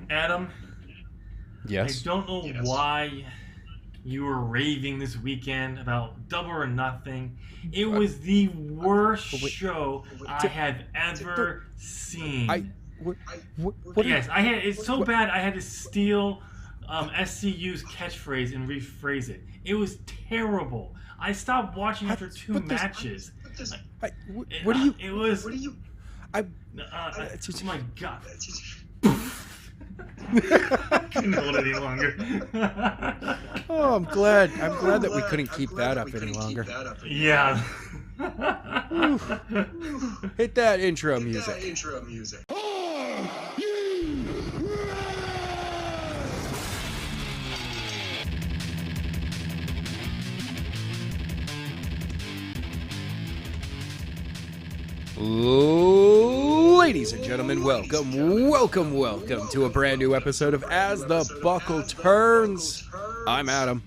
Adam, Yes. I don't know why you were raving this weekend about Double or Nothing. It was the worst Wait, show I have ever I seen. what are Yes, I had. It's so what? bad. I had to steal SCU's catchphrase and rephrase it. It was terrible. I stopped watching after two But this matches. I, what do you It was. I Oh my god. Couldn't hold it any longer. Oh, I'm glad that we couldn't keep that up any longer. Yeah. Hit that intro music. Ladies and gentlemen, welcome to a brand new episode of As the Buckle Turns. I'm Adam.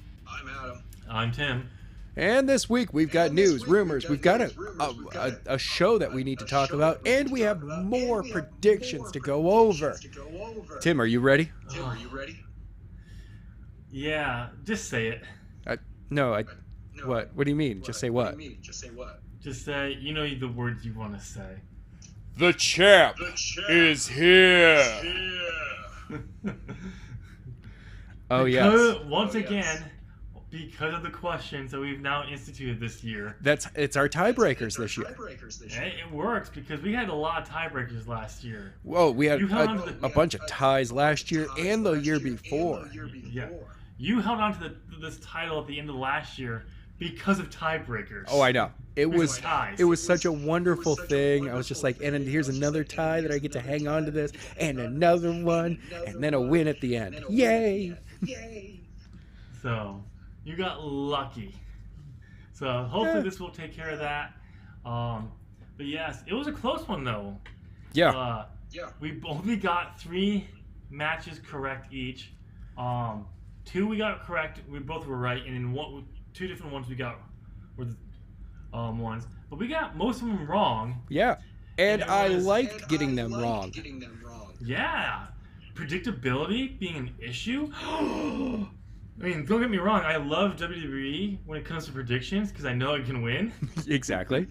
I'm Tim. And this week we've got news, rumors, we've got a show that we need to talk about, and we have more predictions to go over. Tim, are you ready? Yeah, just say it. What? What do you mean? Just say what? Just say, you know the words you want to say. The champ is here. Oh, yes. Once again, because of the questions that we've now instituted this year. It's our tiebreakers this year. It works because we had a lot of tiebreakers last year. Whoa, we had a bunch of ties last year and the year before. Yeah. You held on to this title at the end of last year because of tiebreakers. Oh, I know. It was ties. such a wonderful thing. I was just like, and here's another tie that I get to hang on to this, and another one, and then a win at the end. Yay! So, you got lucky. So, hopefully this will take care of that. But yes, it was a close one though. Yeah. We only got 3 matches correct each. 2 we got correct. We both were right, and in 2 different ones we got were the ones, but we got most of them wrong. Yeah, and I liked getting them wrong. Yeah, predictability being an issue. I mean, don't get me wrong. I love WWE when it comes to predictions because I know I can win. Exactly.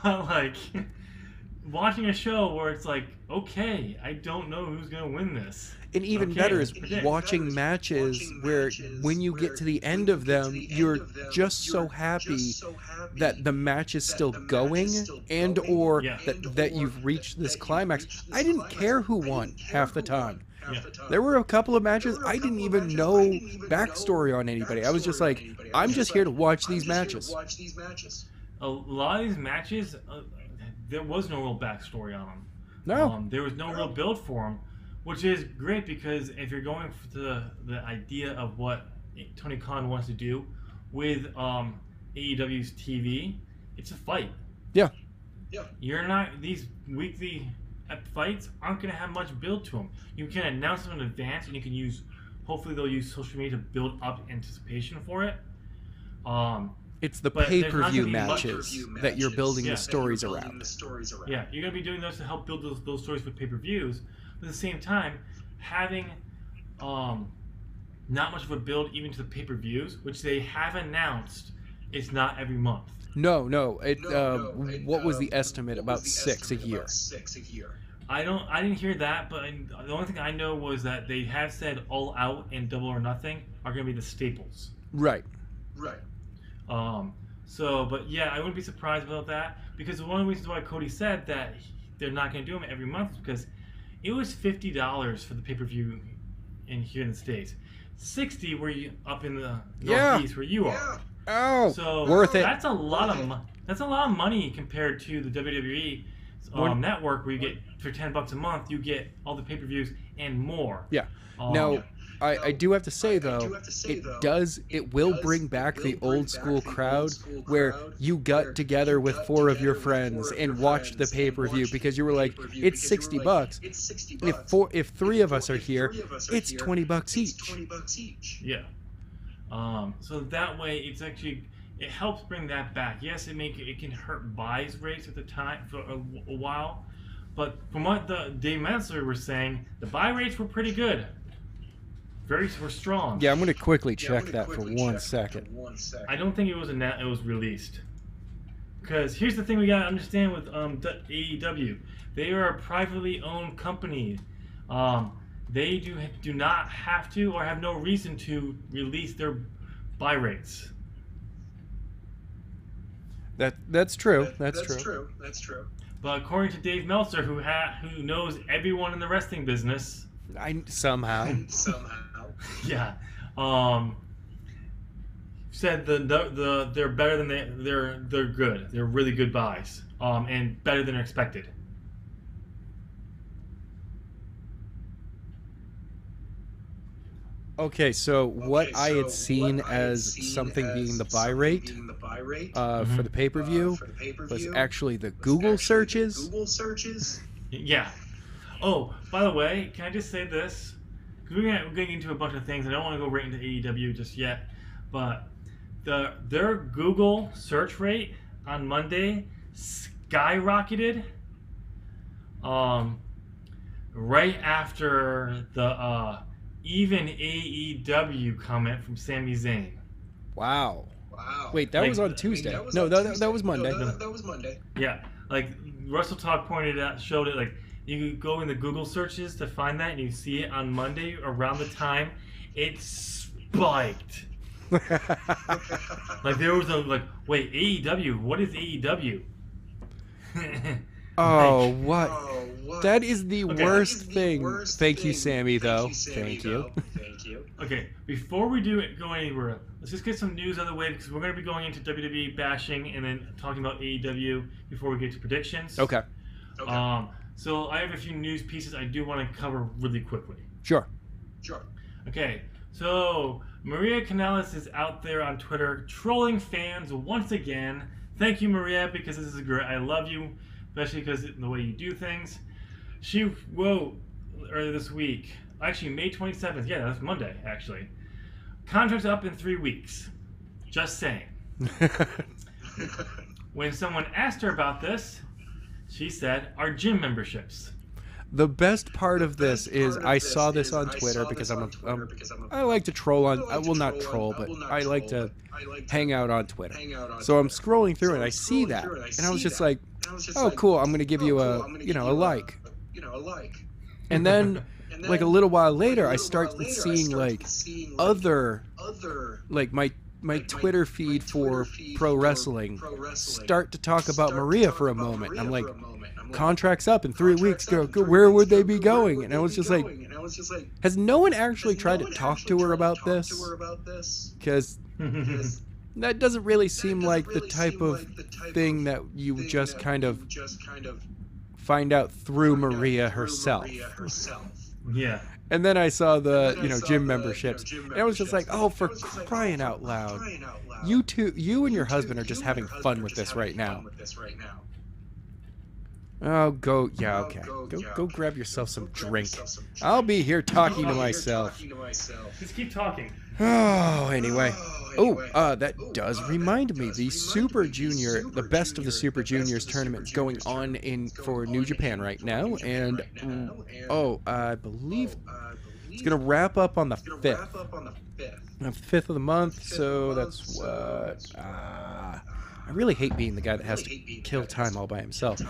But like watching a show where it's like, okay, I don't know who's gonna win this. And even better is watching matches where when you get to the end of them, you're just so happy that the match is still going and or that you've reached this climax. I didn't care who won half the time. Yeah. There were a couple of matches I didn't even know backstory on anybody. I was just like, I'm just here to watch these matches. A lot of these matches, there was no real backstory on them. No. There was no real build for them. Which is great because if you're going for the idea of what Tony Khan wants to do with AEW's TV, it's a fight. Yeah. You're not, these weekly fights aren't going to have much build to them. You can announce them in advance, and you can hopefully they'll use social media to build up anticipation for it. It's the pay-per-view matches that you're building the stories around. Yeah, you're going to be doing those to help build those stories for pay-per-views. At the same time, having not much of a build even to the pay-per-views, which they have announced, it's not every month. No. What was the estimate? About 6 a year. I didn't hear that, but the only thing I know was that they have said All Out and Double or Nothing are going to be the staples. Right. But yeah, I wouldn't be surprised about that because one of the reasons why Cody said that they're not going to do them every month is because it was $50 for the pay-per-view here in the States. $60 where you up in the Northeast where you are. Oh, so worth it. That's a lot of money compared to the WWE network where you get for $10 a month you get all the pay-per-views and more. Yeah. Now, I do have to say though, it will bring back the old school crowd where you got together with 4 of your friends and watched the pay-per-view because you were like, it's $60. If 3 of us are here, it's $20 each. Yeah. So that way it helps bring that back. Yes, it can hurt buys rates at the time for a while, But from what the Dave Meltzer was saying, the buy rates were pretty good. Were strong. Yeah, I'm going to quickly check that for 1 second. I don't think it was released. Because here's the thing we gotta understand with AEW, they are a privately owned company. They do not have to or have no reason to release their buy rates. That's true. That's true. But according to Dave Meltzer, who knows everyone in the wrestling business, somehow. Yeah. Said they're better than they're good. They're really good buys. And better than expected. Okay, so what I had seen as something being the buy rate for the pay-per-view was actually the Google searches. Yeah. Oh, by the way, can I just say this? Because we're getting into a bunch of things. I don't want to go right into AEW just yet, but their Google search rate on Monday skyrocketed. Right after the even AEW comment from Sami Zayn. Wow. Wait, that was on Tuesday. No, that was Monday. That was Monday. Yeah, like Russell Talk showed it. Like you go in the Google searches to find that, and you see it on Monday around the time it spiked. Like there was wait, AEW? What is AEW? Oh, what? That is the worst thing. Thank you, Sammy, though. Thank you. Okay, before we go anywhere, let's just get some news out of the way because we're going to be going into WWE bashing and then talking about AEW before we get to predictions. Okay. So I have a few news pieces I do want to cover really quickly. Sure. Okay, so Maria Kanellis is out there on Twitter trolling fans once again. Thank you, Maria, because this is great. I love you, especially because of the way you do things. She wrote earlier this week, actually May 27th, yeah, that's Monday, actually. Contract's up in 3 weeks. Just saying. When someone asked her about this, she said, our gym memberships. The best part of this is I saw this on Twitter because I like to troll on, well, not troll, but I like to hang out on Twitter. So I'm scrolling through and I see that, and I was just like, oh, cool, I'm going to give you a like. And then, like a little while later, I start seeing like other, like my Twitter feed for pro wrestling start to talk about Maria for a moment. I'm like, contract's up in 3 weeks. Where would they be going? And I was just like, has no one actually tried to talk to her about this? Because that doesn't really seem like the type of thing that you just kind of find out through Maria herself. Yeah. And then I saw the, gym memberships. And I was just like, oh, for crying out loud. You and your husband are just having fun with this right now. Oh, go grab yourself some drink. I'll be here talking to myself. Just keep talking. Oh, anyway. That does remind me. The Super Junior, the Best of the Super Juniors tournament is going on for New Japan right now. And, I believe it's going to wrap up on the 5th. The 5th of the month, so that's what... I really hate being the guy that has to kill time all by himself.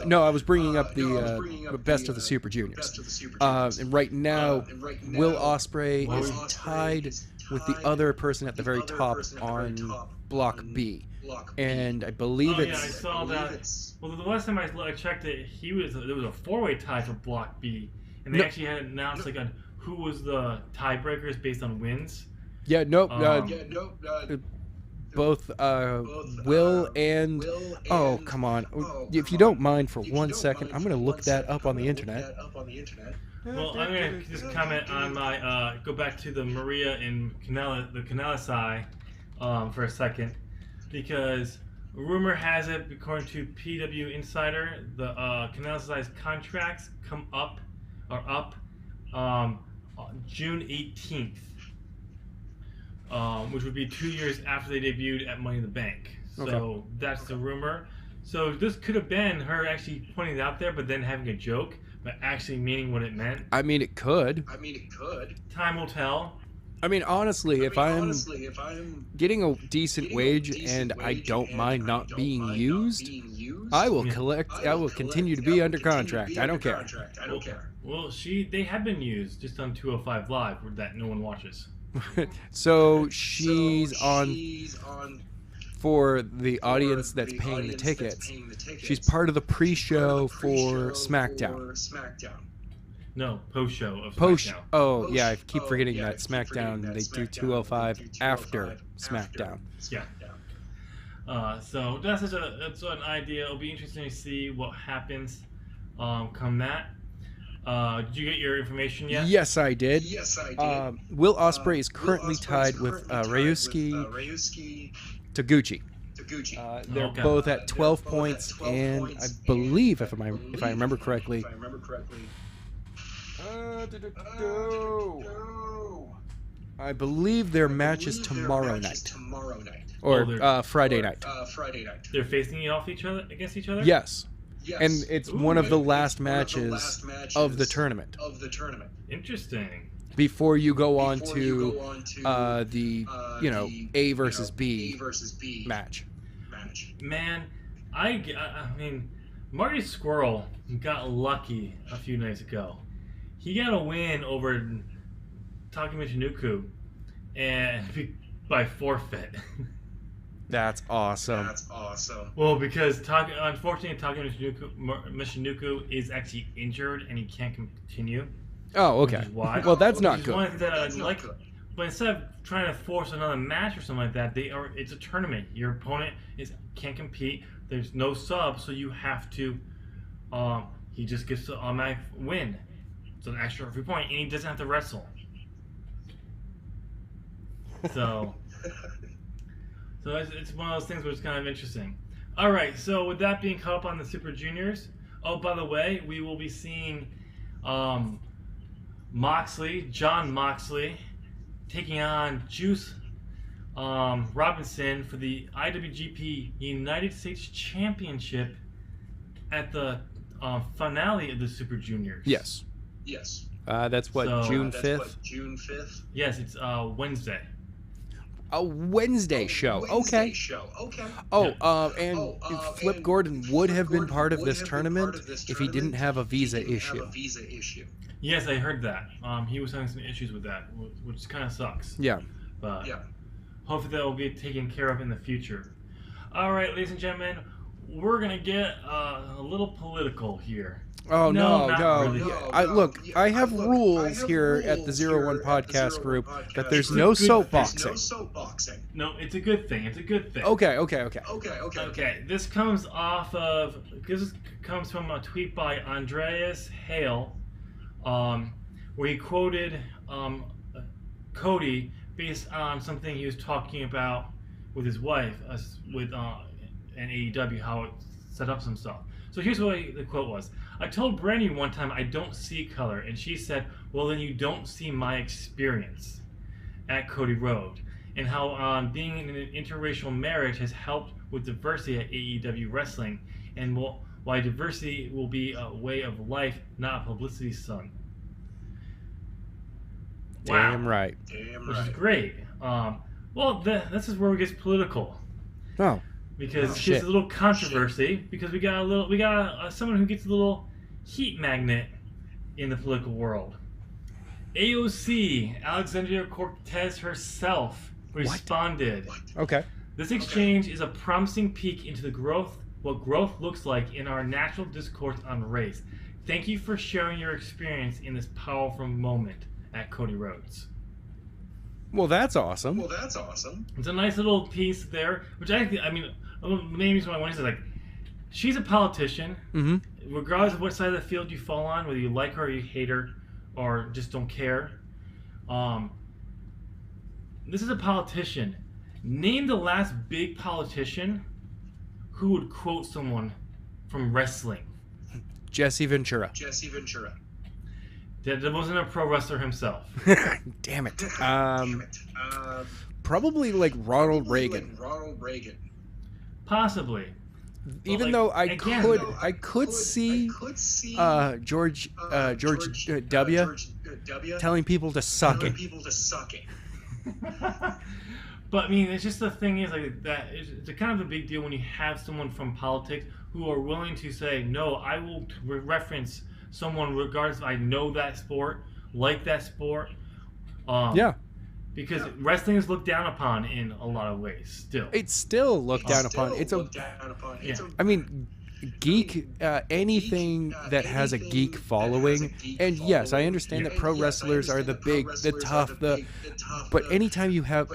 No, I was bringing up the Best of the Super Juniors. And right now, Will Ospreay is tied with the other person at the very top on Block B. And I believe it's... yeah, I saw that. Well, the last time I checked it, there was a 4-way tie for Block B. And they actually had announced who was the tiebreakers based on wins. Yeah, nope. Both Will and... Oh, come on. If you don't mind for 1 second, I'm going to look that up on the internet. Well, I'm going to just comment on my... go back to the Maria and the Kanellis for a second. Because rumor has it, according to PW Insider, the Kanellis contracts are up June 18th. Which would be 2 years after they debuted at Money in the Bank. So that's the rumor. So this could have been her actually pointing it out there, but then having a joke, but actually meaning what it meant. I mean, it could. Time will tell. I mean, honestly, if I'm getting a decent wage and I don't mind not being used, I will continue to be under contract. I don't care. Well, they have been used just on 205 Live that no one watches. So she's on, for the audience that's paying the tickets, she's part of the pre-show for SmackDown. No, post-show of SmackDown. Oh, yeah, I keep forgetting that SmackDown, they do 205 after SmackDown. Yeah. So that's an idea. It'll be interesting to see what happens come that. Did you get your information yet? Yes, I did. Will Ospreay is currently tied with Ryusuke Taguchi. They're both at 12 points, and I believe, if I remember correctly, I believe their match is tomorrow night. Or Friday night. They're facing against each other? Yes. And it's one of the last matches of the tournament. Interesting. Before you go on to the A versus B match. Man, I mean, Marty Squirrel got lucky a few nights ago. He got a win over Taki Michinoku and by forfeit. That's awesome. Well, because unfortunately, Taki Michinoku is actually injured and he can't continue. Oh, okay. Well, that's not good. One thing that I like, but instead of trying to force another match or something like that, it's a tournament. Your opponent can't compete. There's no sub, so you have to. He just gets the automatic win. So an extra free point, and he doesn't have to wrestle. So it's one of those things where it's kind of interesting. All right, so with that being caught up on the Super Juniors, oh, by the way, we will be seeing John Moxley, taking on Juice Robinson for the IWGP United States Championship at the finale of the Super Juniors. Yes. That's what, June 5th? Yes, it's Wednesday. A Wednesday show. Okay. And Flip Gordon would have been part of this tournament if he didn't have a visa issue. Yes, I heard that. He was having some issues with that, which kind of sucks. Yeah. But hopefully that will be taken care of in the future. All right, ladies and gentlemen, we're going to get a little political here. Oh, no. Really. I have rules here at the 01 podcast group that there's no soapboxing. No, it's a good thing. Okay. This comes from a tweet by Andreas Hale, where he quoted Cody based on something he was talking about with his wife, with an AEW, how it set up some stuff. So here's what the quote was. I told Brandy one time I don't see color, and she said, well, then you don't see my experience at Cody Road, and how being in an interracial marriage has helped with diversity at AEW Wrestling, and why diversity will be a way of life, not a publicity stunt. Damn right. Which is great. This is where it gets political. Oh. Because it's a little controversy. Because we got someone who gets a little heat magnet in the political world. AOC Alexandria Cortez herself responded. What? Okay. This exchange is a promising peek into what growth looks like in our natural discourse on race. Thank you for sharing your experience in this powerful moment at Cody Rhodes. Well, that's awesome. It's a nice little piece there, which the main reason why I wanted to say, like, she's a politician. Mm-hmm. Regardless of what side of the field you fall on, whether you like her or you hate her or just don't care. This is a politician. Name the last big politician who would quote someone from wrestling. Jesse Ventura. That wasn't a pro wrestler himself. Damn it. Probably like Ronald Reagan. Possibly. even like, though again, I could see George W. telling people to suck it. But I mean, it's just the thing is like that. It's a kind of a big deal when you have someone from politics who are willing to say, "No, I will reference someone regardless if I know that sport, like that sport." Yeah. Because wrestling is looked down upon in a lot of ways. Still, it's still looked down upon. I mean, geek anything that has a geek following, and yes, I understand that pro wrestlers are the big, the tough, but anytime you have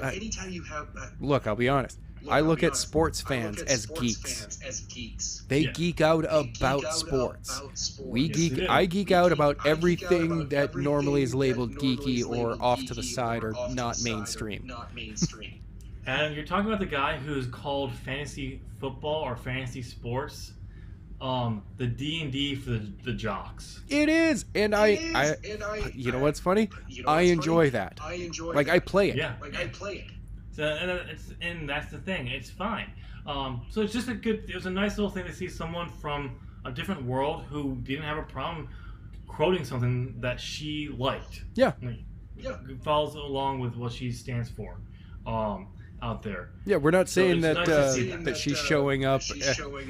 look, I'll be honest, I look at sports fans as geeks. They geek out about sports. I geek out about everything that normally is labeled geeky or off to the side or not mainstream. And you're talking about the guy who's called fantasy football or fantasy sports the D&D for the jocks. It is, and I you know what's funny? I enjoy that. Like I play it. Yeah. So and that's the thing. It's fine. So it's just it was a nice little thing to see someone from a different world who didn't have a problem quoting something that she liked. Yeah. It follows along with what she stands for. Out there. Yeah, we're not saying that she's showing up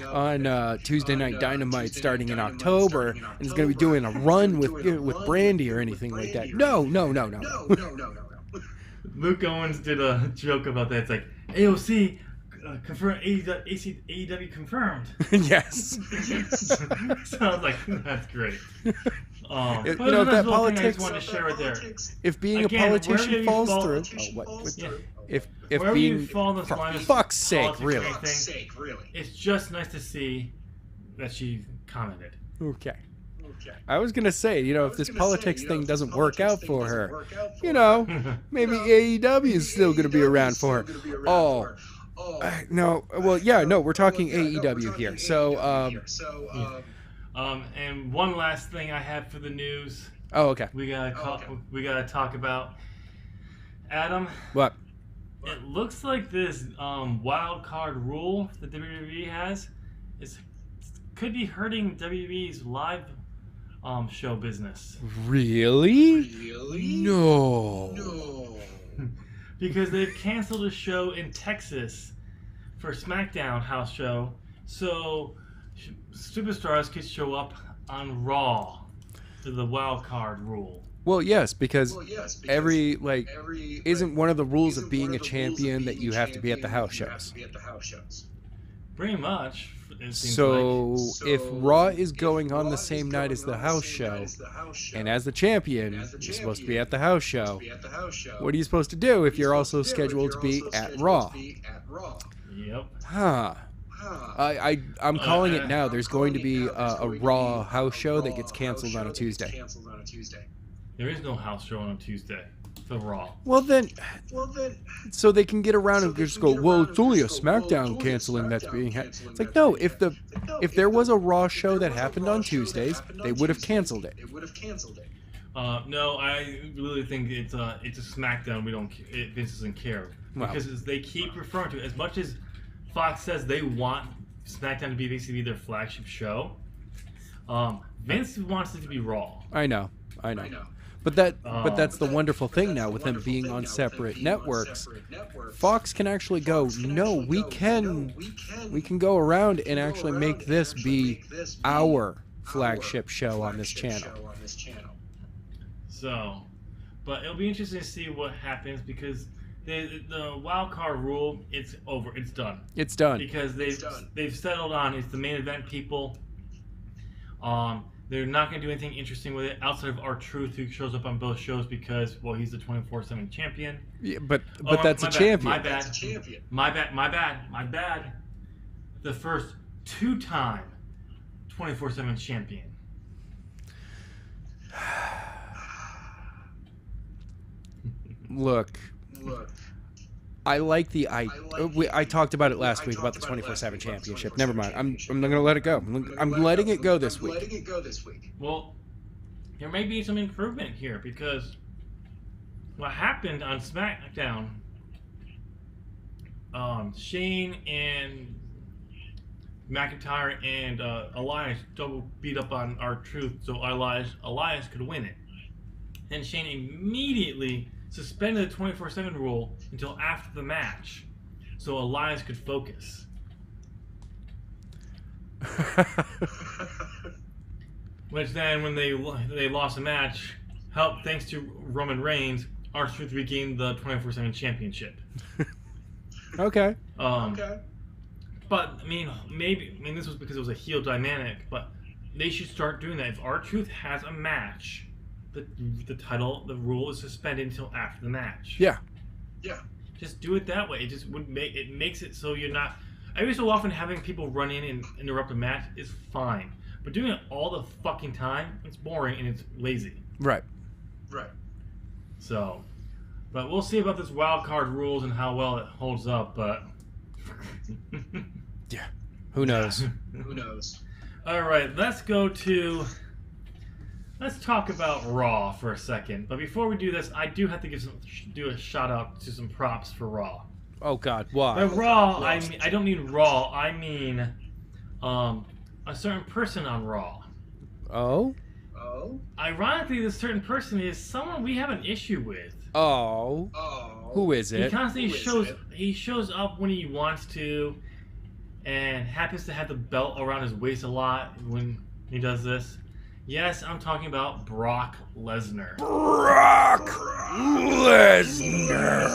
on Tuesday Night Dynamite starting in October and is going to be doing a run with Brandy or anything like that. No. Luke Owens did a joke about that. It's like AOC confirmed, AEW confirmed. Yes. So I was like, that's great. But if that politics, I to share it there. If being a politician falls through, if being, for fuck's sake, really, it's just nice to see that she commented. Okay. I was gonna say, if this politics thing doesn't work out for her, maybe AEW is still gonna be around for her. No. Well, yeah, no, we're talking AEW here. So, and one last thing I have for the news. Oh, okay. We gotta talk about Adam. What? It looks like this wild card rule that WWE has could be hurting WWE's live show business. Really? No. Because they've canceled a show in Texas for SmackDown house show, so superstars could show up on Raw for the wild card rule. Well, yes, because isn't one of the rules of being a champion that you have to be at the house shows? Pretty much. So if Raw is going on the same night as the house show, and as the champion, you're supposed to be at the house show, what are you supposed to do if you're also scheduled to be at Raw? Yep. Huh. I'm calling it now. There's going to be a Raw house show that gets canceled on a Tuesday. There is no house show on a Tuesday for Raw. Well then, so they can get around and just go, well, it's only a SmackDown canceling that's being had. It's like, no, if there was a Raw show that happened on Tuesdays, they would have canceled it. No, I really think it's a SmackDown. Vince doesn't care because they keep referring to it. As much as Fox says they want SmackDown to be basically their flagship show, Vince wants it to be Raw. I know. But that's the wonderful thing now with them being on separate networks. Fox can actually go, no, we can go around and actually make this be our flagship show on this channel. So, but it'll be interesting to see what happens because the wild card rule, it's over, it's done. It's done because they've settled on it's the main event people. They're not going to do anything interesting with it outside of R-Truth, who shows up on both shows because, well, he's the 24/7 champion. Yeah, but that's a champion. My bad. The first two-time 24/7 champion. Look. I like I talked about it last week about the 24/7 championship. Never mind. I'm not going to let it go. I'm letting it go this week. Well, there may be some improvement here because what happened on SmackDown, Shane and McIntyre and Elias double beat up on R-Truth, so Elias could win it. Then Shane immediately suspended the 24/7 rule until after the match, so Elias could focus. Which then, when they lost the match, helped thanks to Roman Reigns, R-Truth regained the 24/7 championship. Okay. But I mean, this was because it was a heel dynamic, but they should start doing that. If R-Truth has a match, the rule is suspended until after the match. Yeah. Just do it that way. It just makes it so you're not. Every so often, having people run in and interrupt a match is fine, but doing it all the fucking time, it's boring and it's lazy. Right. So, but we'll see about this wild card rules and how well it holds up. But yeah, who knows? All right, let's talk about Raw for a second. But before we do this, I do have to do a shout out to some props for Raw. Oh God, why? By Raw, I don't mean Raw. I mean a certain person on Raw. Oh. Ironically, this certain person is someone we have an issue with. Oh. Who is it? He constantly shows up when he wants to, and happens to have the belt around his waist a lot when he does this. Yes, I'm talking about Brock Lesnar. Brock Lesnar.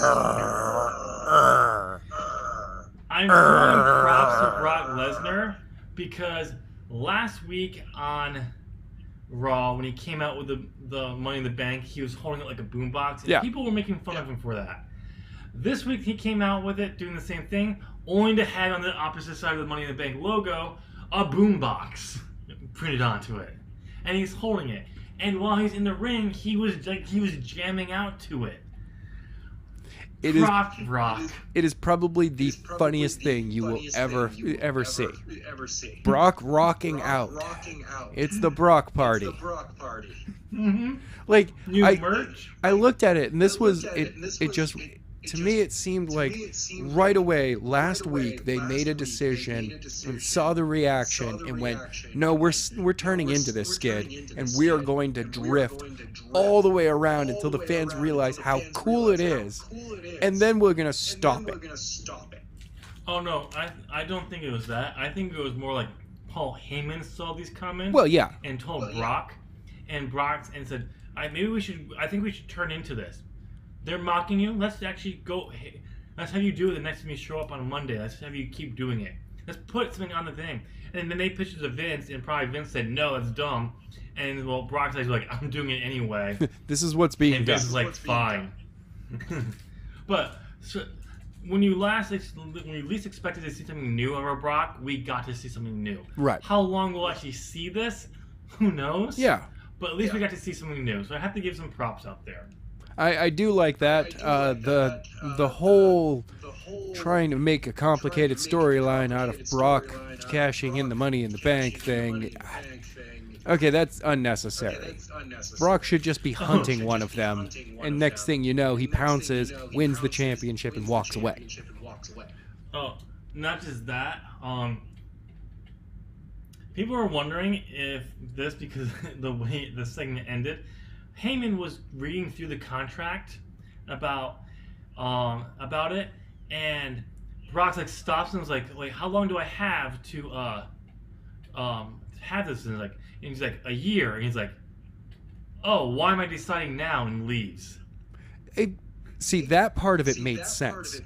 I'm throwing props to Brock Lesnar because last week on Raw, when he came out with the Money in the Bank, he was holding it like a boombox, and people were making fun of him for that. This week, he came out with it, doing the same thing, only to have on the opposite side of the Money in the Bank logo, a boombox printed onto it. And he's holding it. And while he's in the ring, he was jamming out to it. Brock. It is probably the funniest thing you will ever see. Brock rocking out. It's the Brock party. Mm-hmm. Like merch. I looked at it, and this was it. It just to me it seemed like right away last week they made a decision and saw the reaction and went, no, we're turning into this skid, and we are going to drift all the way around until the fans realize how cool it is, and then we're gonna stop it. Oh no, I don't think it was that. I think it was more like Paul Heyman saw these comments. Well, yeah, and told Brock, and said, I think we should turn into this. They're mocking you. Let's actually go. Let's have you do it the next time you show up on a Monday. Let's have you keep doing it. Let's put something on the thing. And then they pitched it to Vince, and probably Vince said, no, that's dumb. And well, Brock's like, I'm doing it anyway. This is what's being and done. Vince is like, fine. But so, when you least expected to see something new over Brock, we got to see something new. Right. How long we'll actually see this, who knows? Yeah. But at least we got to see something new. So I have to give some props out there. I do like that. The whole trying to make a complicated storyline out of Brock cashing in the Money in the Bank thing. Okay, that's unnecessary. Brock should just be hunting one of them, and next thing you know, he pounces, wins the championship, and walks away. Oh, not just that. People are wondering if this, because the way the segment ended, Heyman was reading through the contract about it, and Brock's like stops and was like how long do I have to have this? And he's like a year, and he's like, oh, why am I deciding now? And leaves. See, that part of it made sense.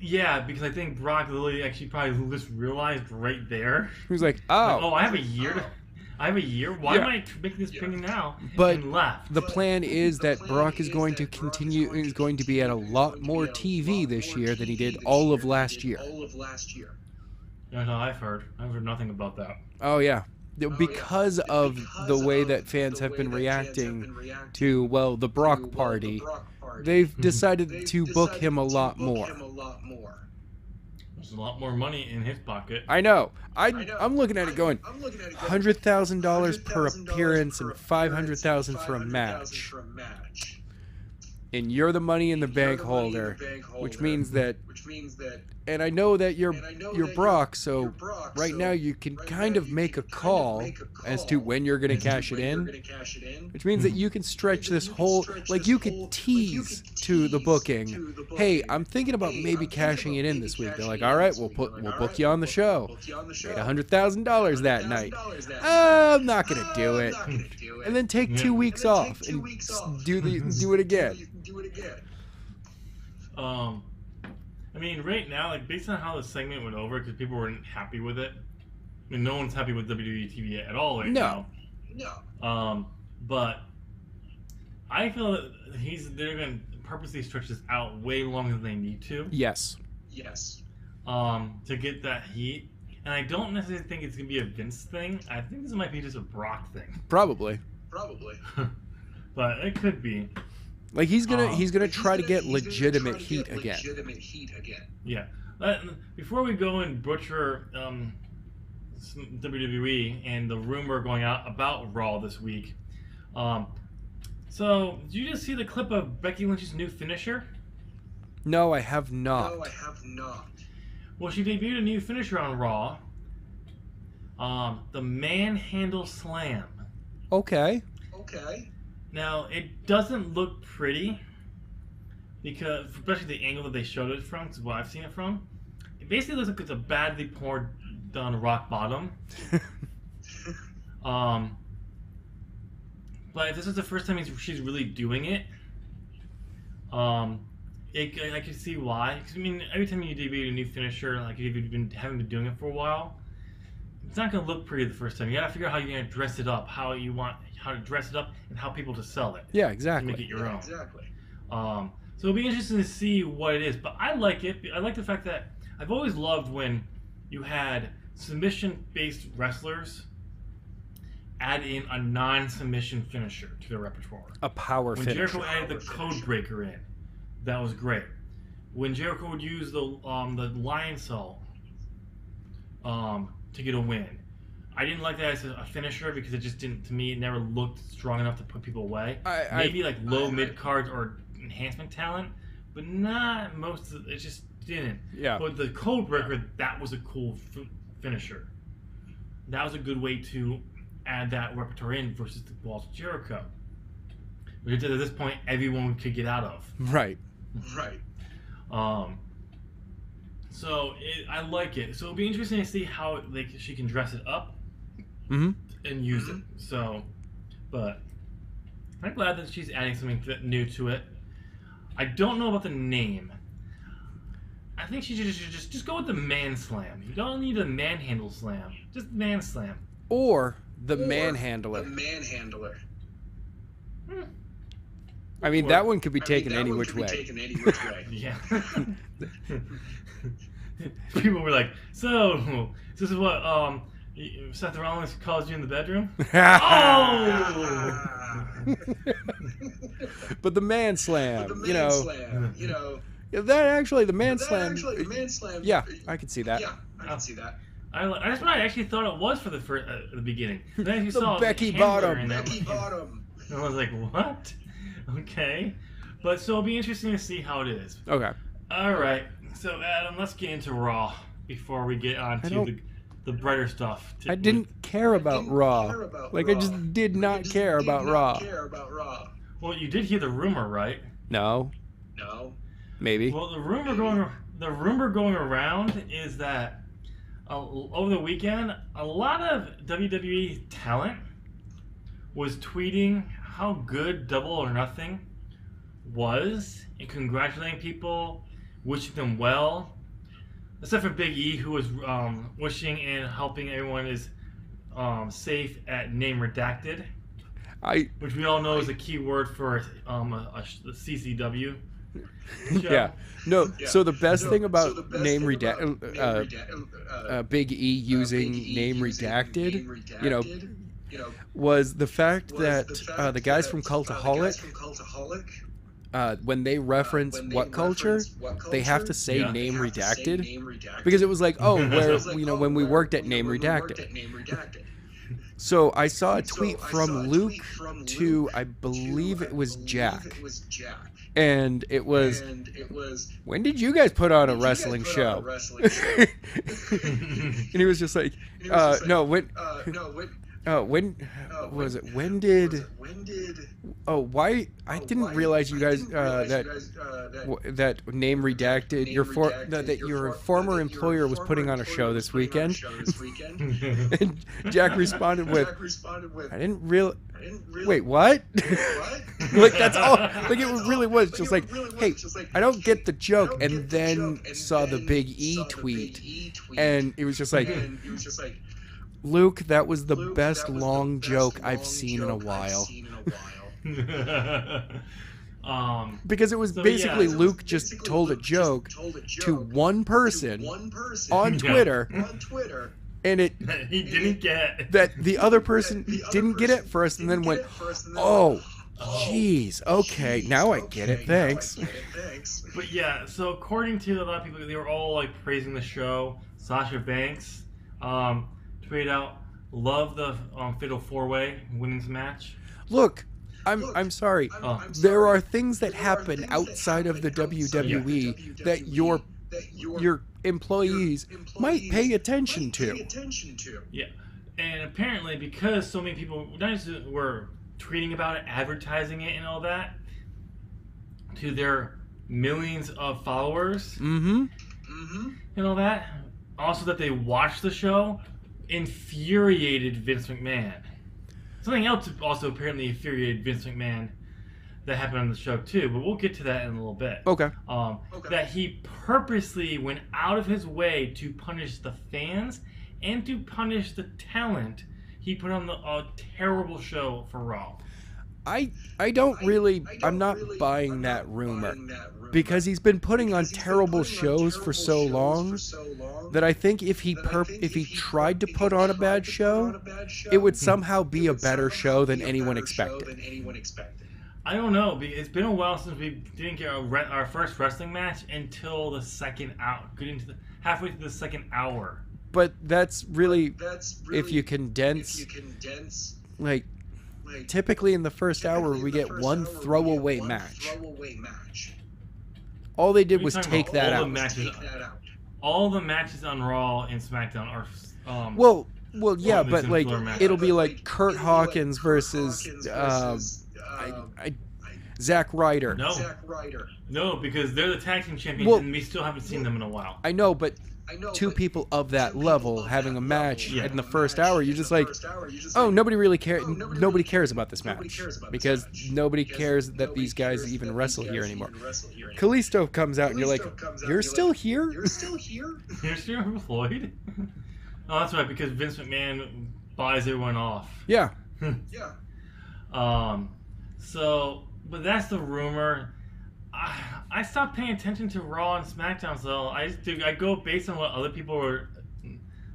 Yeah, because I think Brock literally actually probably just realized right there. He was like, oh, I have a year. I have a year. Why am I making this opinion now? But and left. The plan is that Brock is going to continue. Is going to be at a lot more TV this year than he did all of last year. No, I've heard nothing about that. Oh yeah, because of the way that fans have been reacting to the Brock party. They've decided to book him a lot more. There's a lot more money in his pocket. I know. I'm looking at it going, $100,000 per appearance and $500,000 for a match. And you're the Money in the Bank holder, which means that And I know that you're Brock, so right now you can kind of make a call as to when you're going to cash it in, which means that you can stretch this whole, like you could tease to the booking, hey, I'm thinking about maybe cashing it in this week. They're like, all right, we'll book you on the show. Made $100,000 that night. I'm not going to do it. And then take 2 weeks off and do it again. I mean, right now, like based on how the segment went over, because people weren't happy with it. I mean, no one's happy with WWE TV at all right now. No. But I feel that they're going to purposely stretch this out way longer than they need to. Yes. To get that heat, and I don't necessarily think it's going to be a Vince thing. I think this might be just a Brock thing. Probably. But it could be. Like he's gonna try to get legitimate heat again. Yeah. Before we go and butcher WWE and the rumor going out about Raw this week, so did you just see the clip of Becky Lynch's new finisher? No, I have not. Well, she debuted a new finisher on Raw. The Manhandle Slam. Okay. Now, it doesn't look pretty, because, especially the angle that they showed it from, because what I've seen it from, it basically looks like it's a badly poured down rock bottom. But if this is the first time she's really doing it, I can see why. Because, I mean, every time you debut a new finisher, like if you've haven't been doing it for a while, it's not going to look pretty the first time. You got to figure out how you're going to dress it up, how to dress it up, and how people to sell it. Yeah, exactly. To make it your own. So it'll be interesting to see what it is. But I like it. I like the fact that I've always loved when you had submission-based wrestlers add in a non-submission finisher to their repertoire. A power finisher. When Jericho added the code breaker in, that was great. When Jericho would use the lion salt to get a win. I didn't like that as a finisher because it just didn't, to me, it never looked strong enough to put people away. Maybe like low mid cards or enhancement talent, but not most of it, just didn't. Yeah. But the code breaker, that was a cool finisher. That was a good way to add that repertoire in versus the Walls of Jericho, which at this point everyone could get out of. Right. So I like it. So it'll be interesting to see how she can dress it up and use it. So, but I'm glad that she's adding something new to it. I don't know about the name. I think she should just go with the Man Slam. You don't need a Manhandle Slam. Just Man Slam. Or the Manhandler. I mean, that one could be taken any which way. Yeah. People were like, so this is what Seth Rollins calls you in the bedroom? Oh! But the Man Slam, you know. That actually, the Man Slam. Yeah, I can see that. That's what I actually thought it was for the first, at the beginning. Then you saw Becky Bottom. And I was like, what? Okay. But so it'll be interesting to see how it is. Okay. All right. So Adam, let's get into Raw before we get on to the brighter stuff. I didn't care about Raw. I just did not care about Raw. Well, you did hear the rumor, right? No. Maybe. Well, the rumor going around is that over the weekend, a lot of WWE talent was tweeting how good Double or Nothing was and congratulating people, wishing them well. Except for Big E, who was wishing and helping everyone is safe at Name Redacted, which we all know is a key word for the CCW. Yeah. No. So the best thing about Name Redacted, Big E using Name Redacted, was the fact that the guys from Cultaholic, when they reference What Culture, they have to say Name Redacted, because it was like, oh, where when we worked at Name Redacted. So I saw a tweet from Luke to, I believe it was Jack. And it was, when did you guys put on a wrestling show? And he was just like, no, when was it? When did? Oh, why? I didn't realize you guys that name redacted. That your former employer was putting on a show this weekend. And Jack responded with, "I didn't real. Wait, what?" Like that's all. Like it really was just like, "Hey, I don't get the joke." And then saw the Big E tweet, and it was just like. Luke, that was the best long joke I've seen in a while. Because it was basically Luke just told a joke to one person on Twitter, and he didn't get that the other person didn't get it first, and then went, "Oh, jeez, okay, now I get it, thanks." But yeah, so according to a lot of people, they were all like praising the show. Sasha Banks tweeted out, "Love the Fatal 4-Way women's match." Look, I'm sorry. There are things that happen outside of the WWE that your employees might pay attention to. Yeah, and apparently because so many people not just were tweeting about it, advertising it, and all that to their millions of followers, and all that, also that they watched the show. Infuriated Vince McMahon. Something else also apparently infuriated Vince McMahon that happened on the show too, but we'll get to that in a little bit. Okay. That he purposely went out of his way to punish the fans and to punish the talent. He put on a terrible show for Raw. I'm not buying that rumor. Because he's been putting on terrible shows for so long that I think if he tried to put on a bad show, it would somehow be a better show than anyone expected. I don't know. It's been a while since we didn't get our first wrestling match until the second hour, halfway through the second hour. But that's really if you condense, like typically in the first hour we get one throwaway match. All they did was take that out. All the matches on Raw and SmackDown are. Well, yeah, but like it'll be like Kurt Hawkins versus Zack Ryder. No, because they're the tag team champions, and we still haven't seen them in a while. I know, but two people of that level having a match in the first hour, you're just like, oh, nobody really cares. Nobody cares about this match because nobody cares that these guys even wrestle here anymore. Kalisto comes out and you're like, you're still here? You're still employed? Oh, that's right, because Vince McMahon buys everyone off. Yeah. So, but that's the rumor. I stopped paying attention to Raw and SmackDown, so I go based on what other people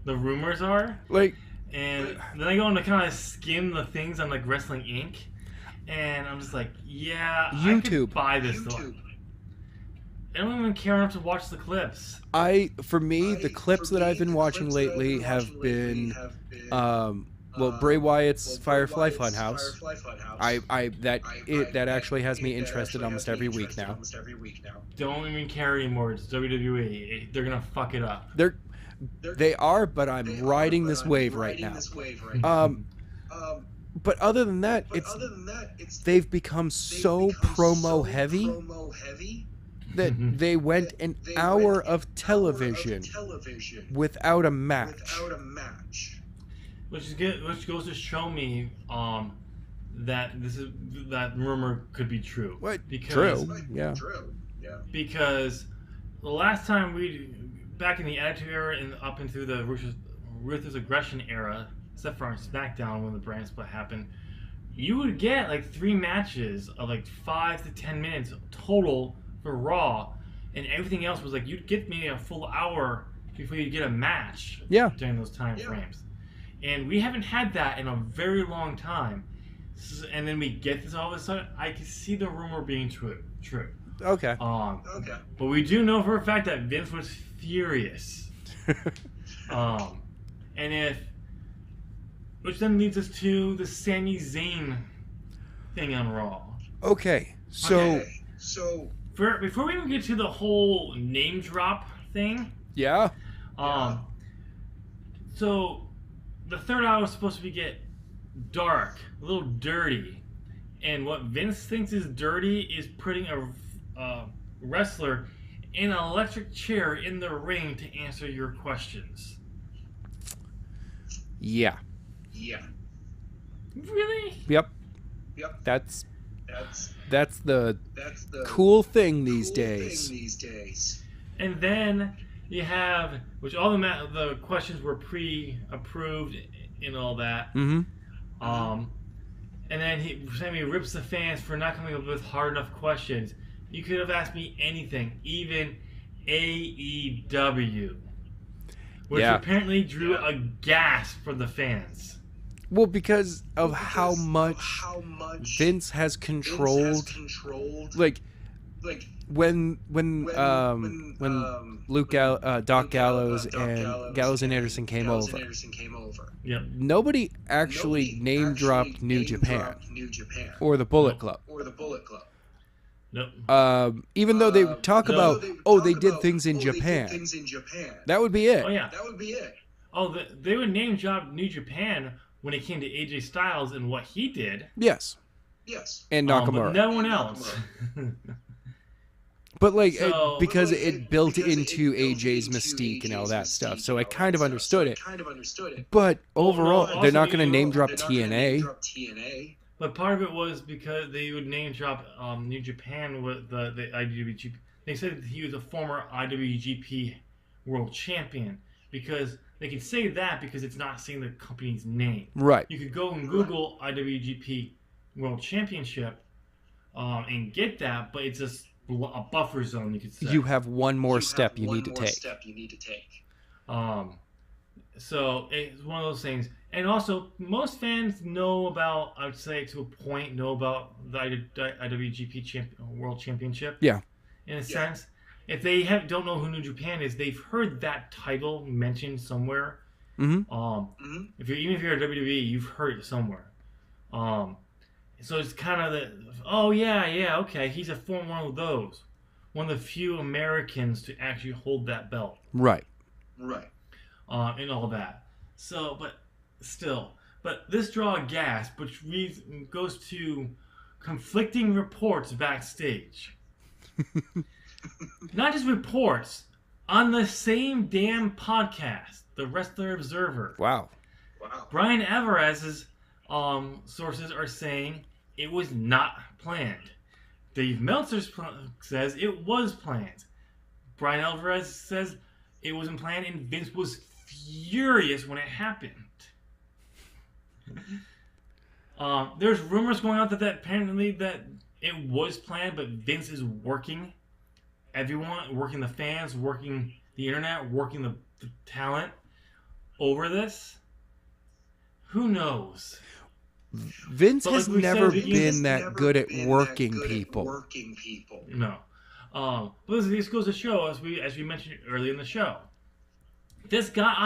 the rumors are. Like, and then I go and kind of skim the things on like Wrestling Inc. And I'm just like, yeah, YouTube. I could buy this though. I don't even care enough to watch the clips. For me, the clips that I've been watching lately have been, Bray Wyatt's Firefly Funhouse. That actually has me interested almost every week now. Don't even care anymore. It's WWE. They're gonna fuck it up. They are, but I'm riding this wave right now. But other than that, they've become so promo heavy that they went an hour of television without a match. Which goes to show me that that rumor could be true. What? True. Yeah. Because the last time back in the Attitude Era and up into the Ruthless Aggression era, except for on SmackDown when the brand split happened, you would get like 3 matches of like 5 to 10 minutes total for Raw, and everything else was like you'd get maybe a full hour before you get a match. Yeah. During those time frames. And we haven't had that in a very long time. And then we get this all of a sudden. I can see the rumor being true. Okay. But we do know for a fact that Vince was furious. And if Which then leads us to the Sami Zayn thing on Raw. Okay, so before we even get to the whole name drop thing, yeah. So the third hour was supposed to get dark, a little dirty, and what Vince thinks is dirty is putting a wrestler in an electric chair in the ring to answer your questions. Yeah. Really? Yep. That's the cool thing these days. And then you have, which all the questions were pre-approved and all that. Mm-hmm. And then Sammy rips the fans for not coming up with hard enough questions. You could have asked me anything, even AEW, which apparently drew a gasp from the fans. Well, because of how much Vince has controlled, like when Doc Gallows and Anderson came over. Yep. Nobody actually name dropped New Japan or the Bullet Club. Nope. Even though they talk about, they did things in Japan. That would be it. Oh yeah. Oh, they would name drop New Japan when it came to AJ Styles and what he did. Yes. And Nakamura. But no one else. But because it built into AJ's mystique and all that stuff, so I kind of understood it. But overall, they're not going to name drop TNA. But part of it was because they would name drop New Japan with the IWGP. They said that he was a former IWGP World Champion because they could say that because it's not saying the company's name. Right. You could go and Google IWGP World Championship and get that, but it's just a buffer zone, you could say. You have one more step you need to take. So it's one of those things. And also, most fans know about, I would say to a point, know about the IWGP World Championship. Yeah. In a sense. If they don't know who New Japan is, they've heard that title mentioned somewhere. Mm-hmm. Even if you're a WWE, you've heard it somewhere. So it's kind of okay, he's a former one of those. One of the few Americans to actually hold that belt. Right. And all that. So, but this draw a gasp, which goes to conflicting reports backstage. Not just reports, on the same damn podcast, the Wrestler Observer. Wow. Brian Alvarez's sources are saying it was not planned. Dave Meltzer says it was planned. Brian Alvarez says it wasn't planned, and Vince was furious when it happened. There's rumors going out that apparently that it was planned, but Vince is working everyone, working the fans, working the internet, working the talent over this. Who knows? Vince has never been that good at working people. No. But this goes to show, as we mentioned earlier in the show, this got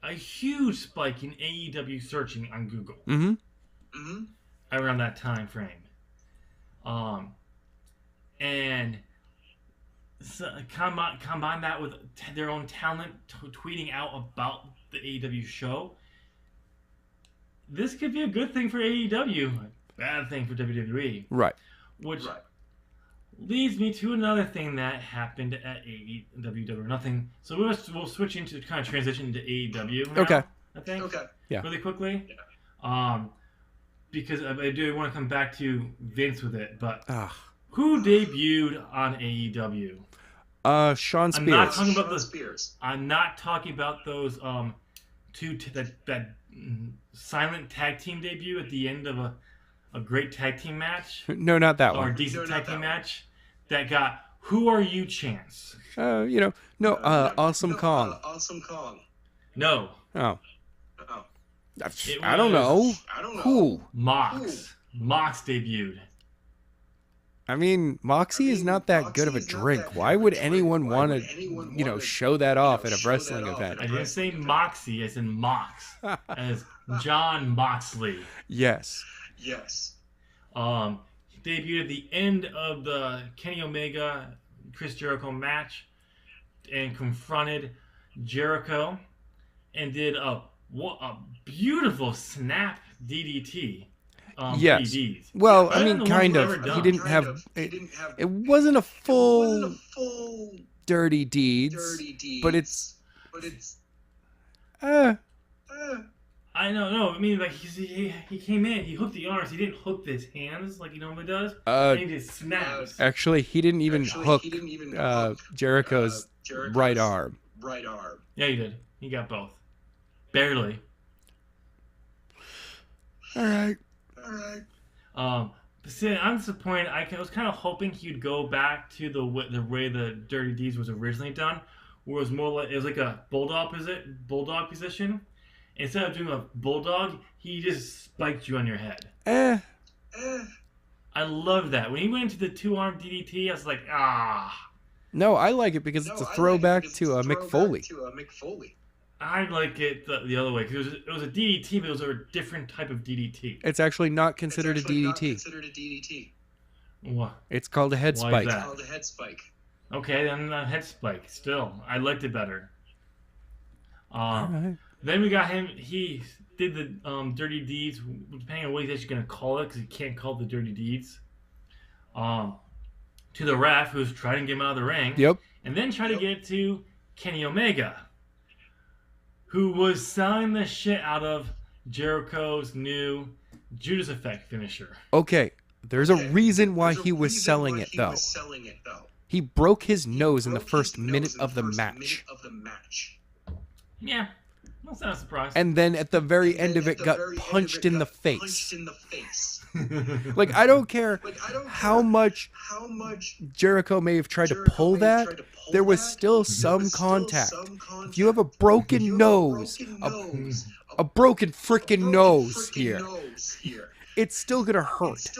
a huge spike in AEW searching on Google. Mm-hmm. Around that time frame. And so combine that with their own talent tweeting out about the AEW show. This could be a good thing for AEW, a bad thing for WWE. Right. Which leads me to another thing that happened at AEW Double or Nothing. So we'll switch into kind of transition to AEW now, okay. I think. Okay. Yeah. Really quickly. Yeah. Because I do want to come back to Vince with it, but who debuted on AEW? Sean Spears. I'm not talking about I'm not talking about those that silent tag team debut at the end of a great tag team match. No, not that one. Or a decent tag team match that got "Who Are You" chants. Awesome Kong. Awesome Kong. No. Oh. I don't know. Who? Mox debuted. I mean, Moxie is not that good of a drink. Why would anyone want to, show that off at a wrestling event? I didn't say Moxie as in Mox, as John Moxley. Yes. He debuted at the end of the Kenny Omega Chris Jericho match and confronted Jericho and did a beautiful snap DDT. Yes. PDs. Well, I mean, kind of. He didn't have. It wasn't a full dirty deeds, but it's. I don't know. I mean, like he came in, he hooked the arms. He didn't hook his hands like he normally does. He just snaps. Actually, he didn't even hook Jericho's right arm. Yeah, he did. He got both. Barely. All right. See, I'm disappointed. I was kind of hoping he'd go back to the way the Dirty Deeds was originally done, where it was more like a bulldog position. Instead of doing a bulldog, he just spiked you on your head. I love that. When he went into the 2-arm DDT, I was like, No, I like it because it's a throwback to Mick Foley. I like it the other way because it was a DDT, but it was a different type of DDT. It's actually not considered a DDT. What? It's called a head spike. Okay, then a head spike. Still, I liked it better. Right. Then we got him. He did the Dirty Deeds, depending on what he's actually going to call it, because he can't call it the Dirty Deeds. To the ref, who's trying to get him out of the ring. Yep. And then try to get it to Kenny Omega, who was selling the shit out of Jericho's new Judas Effect finisher. Okay, there's a reason why he was selling it, though. He broke his nose in the first minute of the match. Yeah, that's not a surprise. And then at the very end of it, got punched in the face. Like, I don't care how much Jericho may have tried to pull that, there was still some contact. If you have a broken nose, a broken freaking nose here, it's still gonna hurt.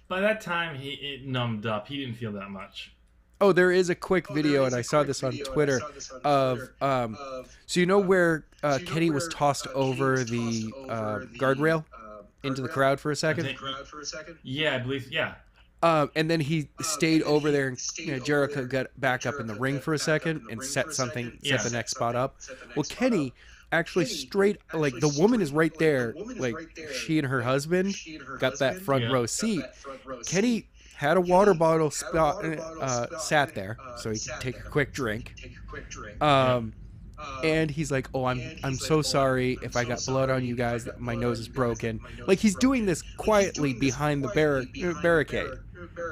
By that time, it numbed up. He didn't feel that much. Oh, there is a quick video, and I saw this on Twitter, of, so you know where Kenny was tossed over the guardrail into the crowd for a second? Yeah, I believe, yeah. And then he stayed over there, and Jericho got back up in the ring for a second and set the next spot up. Well, Kenny actually like, the woman is right there, like, she and her husband got that front row seat. Kenny had a water bottle sat there so he could take a quick drink. And he's like, "Oh, I'm so sorry if I got blood on you guys. My nose is broken." Like, he's doing this quietly behind the barricade.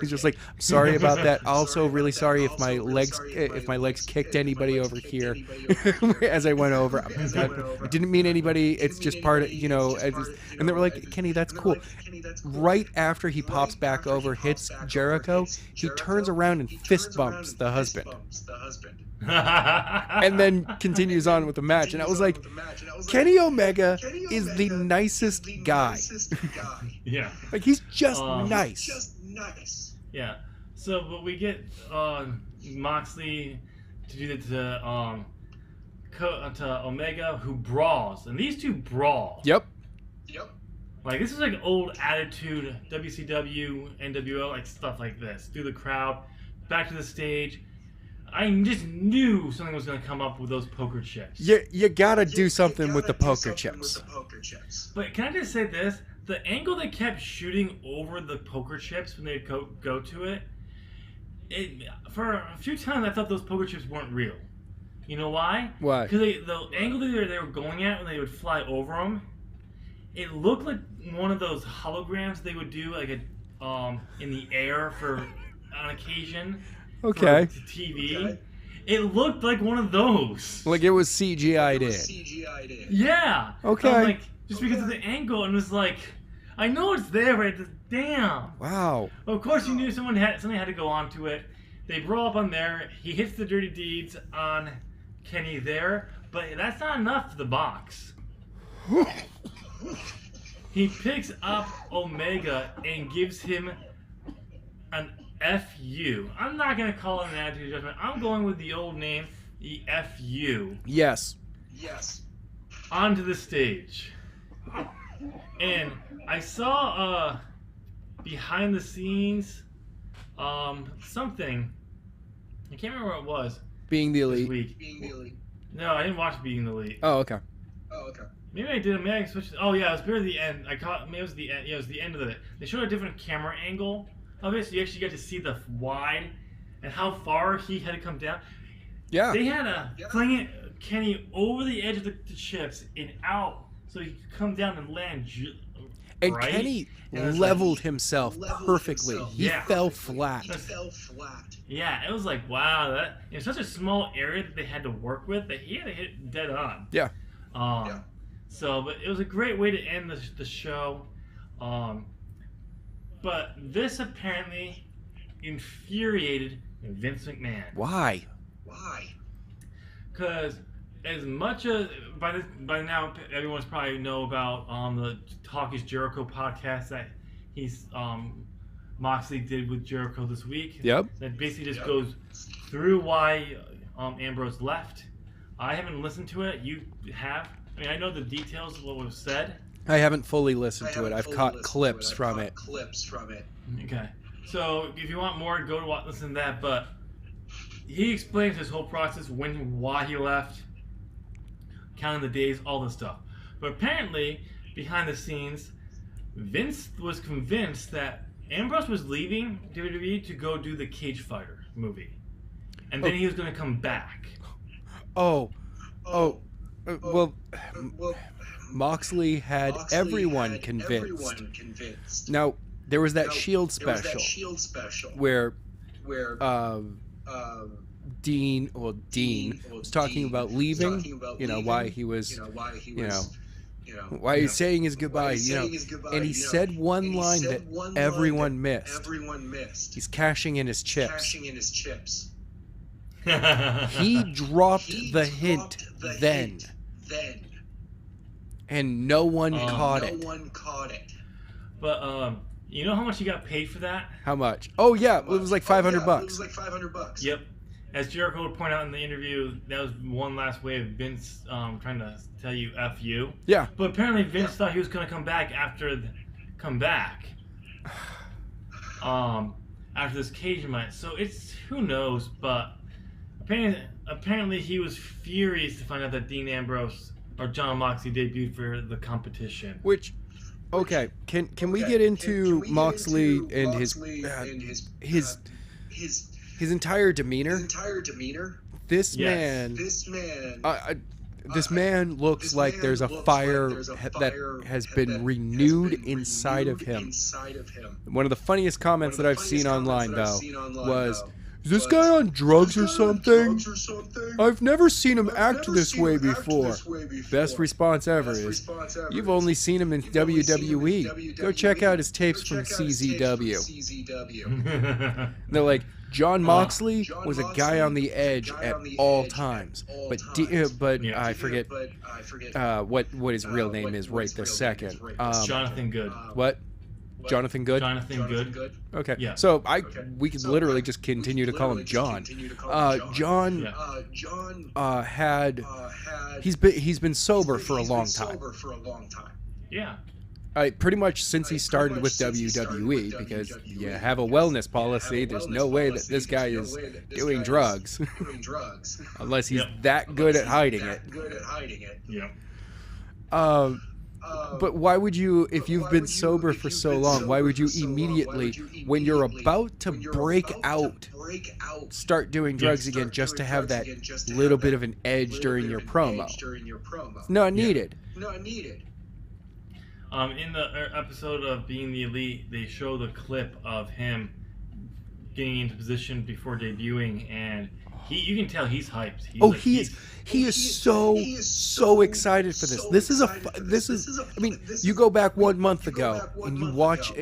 He's just like, "I'm sorry about that. Also, really sorry if my legs kicked anybody over here as I went over. I didn't mean anybody. It's just part of, And they were like, "Kenny, that's cool." Right after he pops back over, hits Jericho, he turns around and fist bumps the husband. And then continues on with the match. And I was like, Kenny Omega is the nicest guy. Yeah. Like, he's just nice. Yeah. So, but we get Moxley to do that to Omega, who brawls. And these two brawl. Yep. Like, this is like old Attitude, WCW, NWO, like stuff like this. Through the crowd, back to the stage. I just knew something was going to come up with those poker chips. You gotta do something with the poker chips. But can I just say this? The angle they kept shooting over the poker chips when they'd go to it, for a few times I thought those poker chips weren't real. You know why? Why? Because the angle they were going at when they would fly over them, it looked like one of those holograms they would do like in the air on occasion. Okay. For TV. Okay. It looked like one of those. Like it was CGI'd in. Yeah. Okay. Like, just because of the angle, and it was like, I know it's there, but damn. Wow. Well, of course, you knew something had to go onto it. They roll up on there. He hits the Dirty Deeds on Kenny there, but that's not enough for the box. He picks up Omega and gives him an FU. I'm not going to call it an attitude adjustment. I'm going with the old name, the FU. Yes. Onto the stage. And I saw behind the scenes something. I can't remember what it was. Being the Elite. This week. No, I didn't watch Being the Elite. Oh, okay. Maybe I did. Maybe I switched. Oh yeah, it was near the end. Maybe it was the end. Yeah, it was the end of it. They showed a different camera angle of it, so you actually get to see the wide and how far he had to come down. Yeah. They had to fling it, Kenny, over the edge of the chips and out, so he could come down and land. And right? Kenny leveled himself perfectly. He fell flat. Yeah, it was like, wow, that it's such a small area that they had to work with that he had to hit dead on. Yeah. So, but it was a great way to end the show. But this apparently infuriated Vince McMahon. Why? Because as much as by now everyone's probably know about the Talk Is Jericho podcast that he's Moxley did with Jericho this week. Yep. That basically just goes through why Ambrose left. I haven't listened to it. You have? I mean, I know the details of what was said. I haven't fully listened to it. I've caught clips from it. Okay. So if you want more, go to listen to that. But he explains his whole process, why he left, counting the days, all this stuff. But apparently, behind the scenes, Vince was convinced that Ambrose was leaving WWE to go do the Cage Fighter movie. And then he was going to come back. Well, Moxley had everyone convinced. Now, there was that Shield special where Dean was talking about leaving, why he was, why he's saying his goodbye, and he said one line that everyone missed. He's cashing in his chips. He dropped the hint then. And no one caught it. But you know how much he got paid for that? How much? Oh yeah, it was like $500. Yep. As Jericho would point out in the interview, that was one last way of Vince trying to tell you F you. Yeah. But apparently Vince thought he was going to come back after this Cage match. So it's, who knows, but apparently he was furious to find out that Dean Ambrose or John Moxley debuted for the competition. Which, okay, can we get into Moxley and his entire demeanor? This man looks like there's a fire that has been renewed inside of him. One of the funniest comments that I've seen online, though, was, "Is this guy on drugs or something? I've never seen him act this way before." Best response ever is, "You've only seen him in WWE. Go check out his tapes from CZW." They're like, John Moxley was a guy on the edge at all times, but I forget what his real name is right this second. Jonathan Good. What? Jonathan Good? Jonathan Good. Okay. Yeah. So we could literally just continue to call him John. John he's been sober for a long time. Yeah. Pretty much since he started with WWE, because you have a wellness policy. There's no way that this guy is doing drugs unless he's that good at hiding it. Yeah. But why would you, if you've been sober for so long, why would you immediately, when you're about to break out, start doing drugs again just to have that little bit of an edge during your promo? Not needed. In the episode of Being the Elite, they show the clip of him getting into position before debuting, and you can tell he's hyped. He is so excited for this. This is I mean, you go back 1 month ago and you watch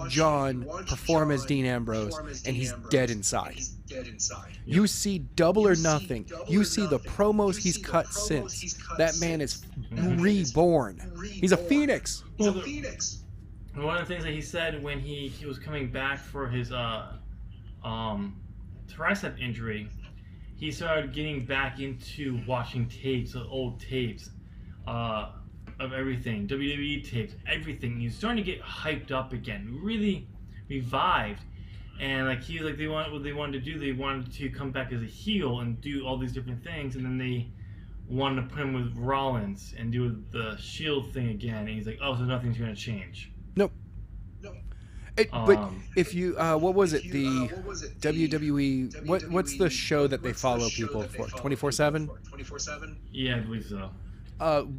John perform as Dean Ambrose, and he's dead inside. You see Double or Nothing. You see the promos he's cut since. That man is reborn. He's a phoenix. one of the things that he said when he was coming back for his tricep injury, he started getting back into watching tapes, old tapes, of everything, WWE tapes, everything. He's starting to get hyped up again, really revived. And like he like what they wanted to do, they wanted to come back as a heel and do all these different things, and then they wanted to put him with Rollins and do the Shield thing again. And he's like, oh, so nothing's going to change. Nope. But if you, what was it? The WWE. What's the show that they follow people for? 24/7. Yeah, I believe so.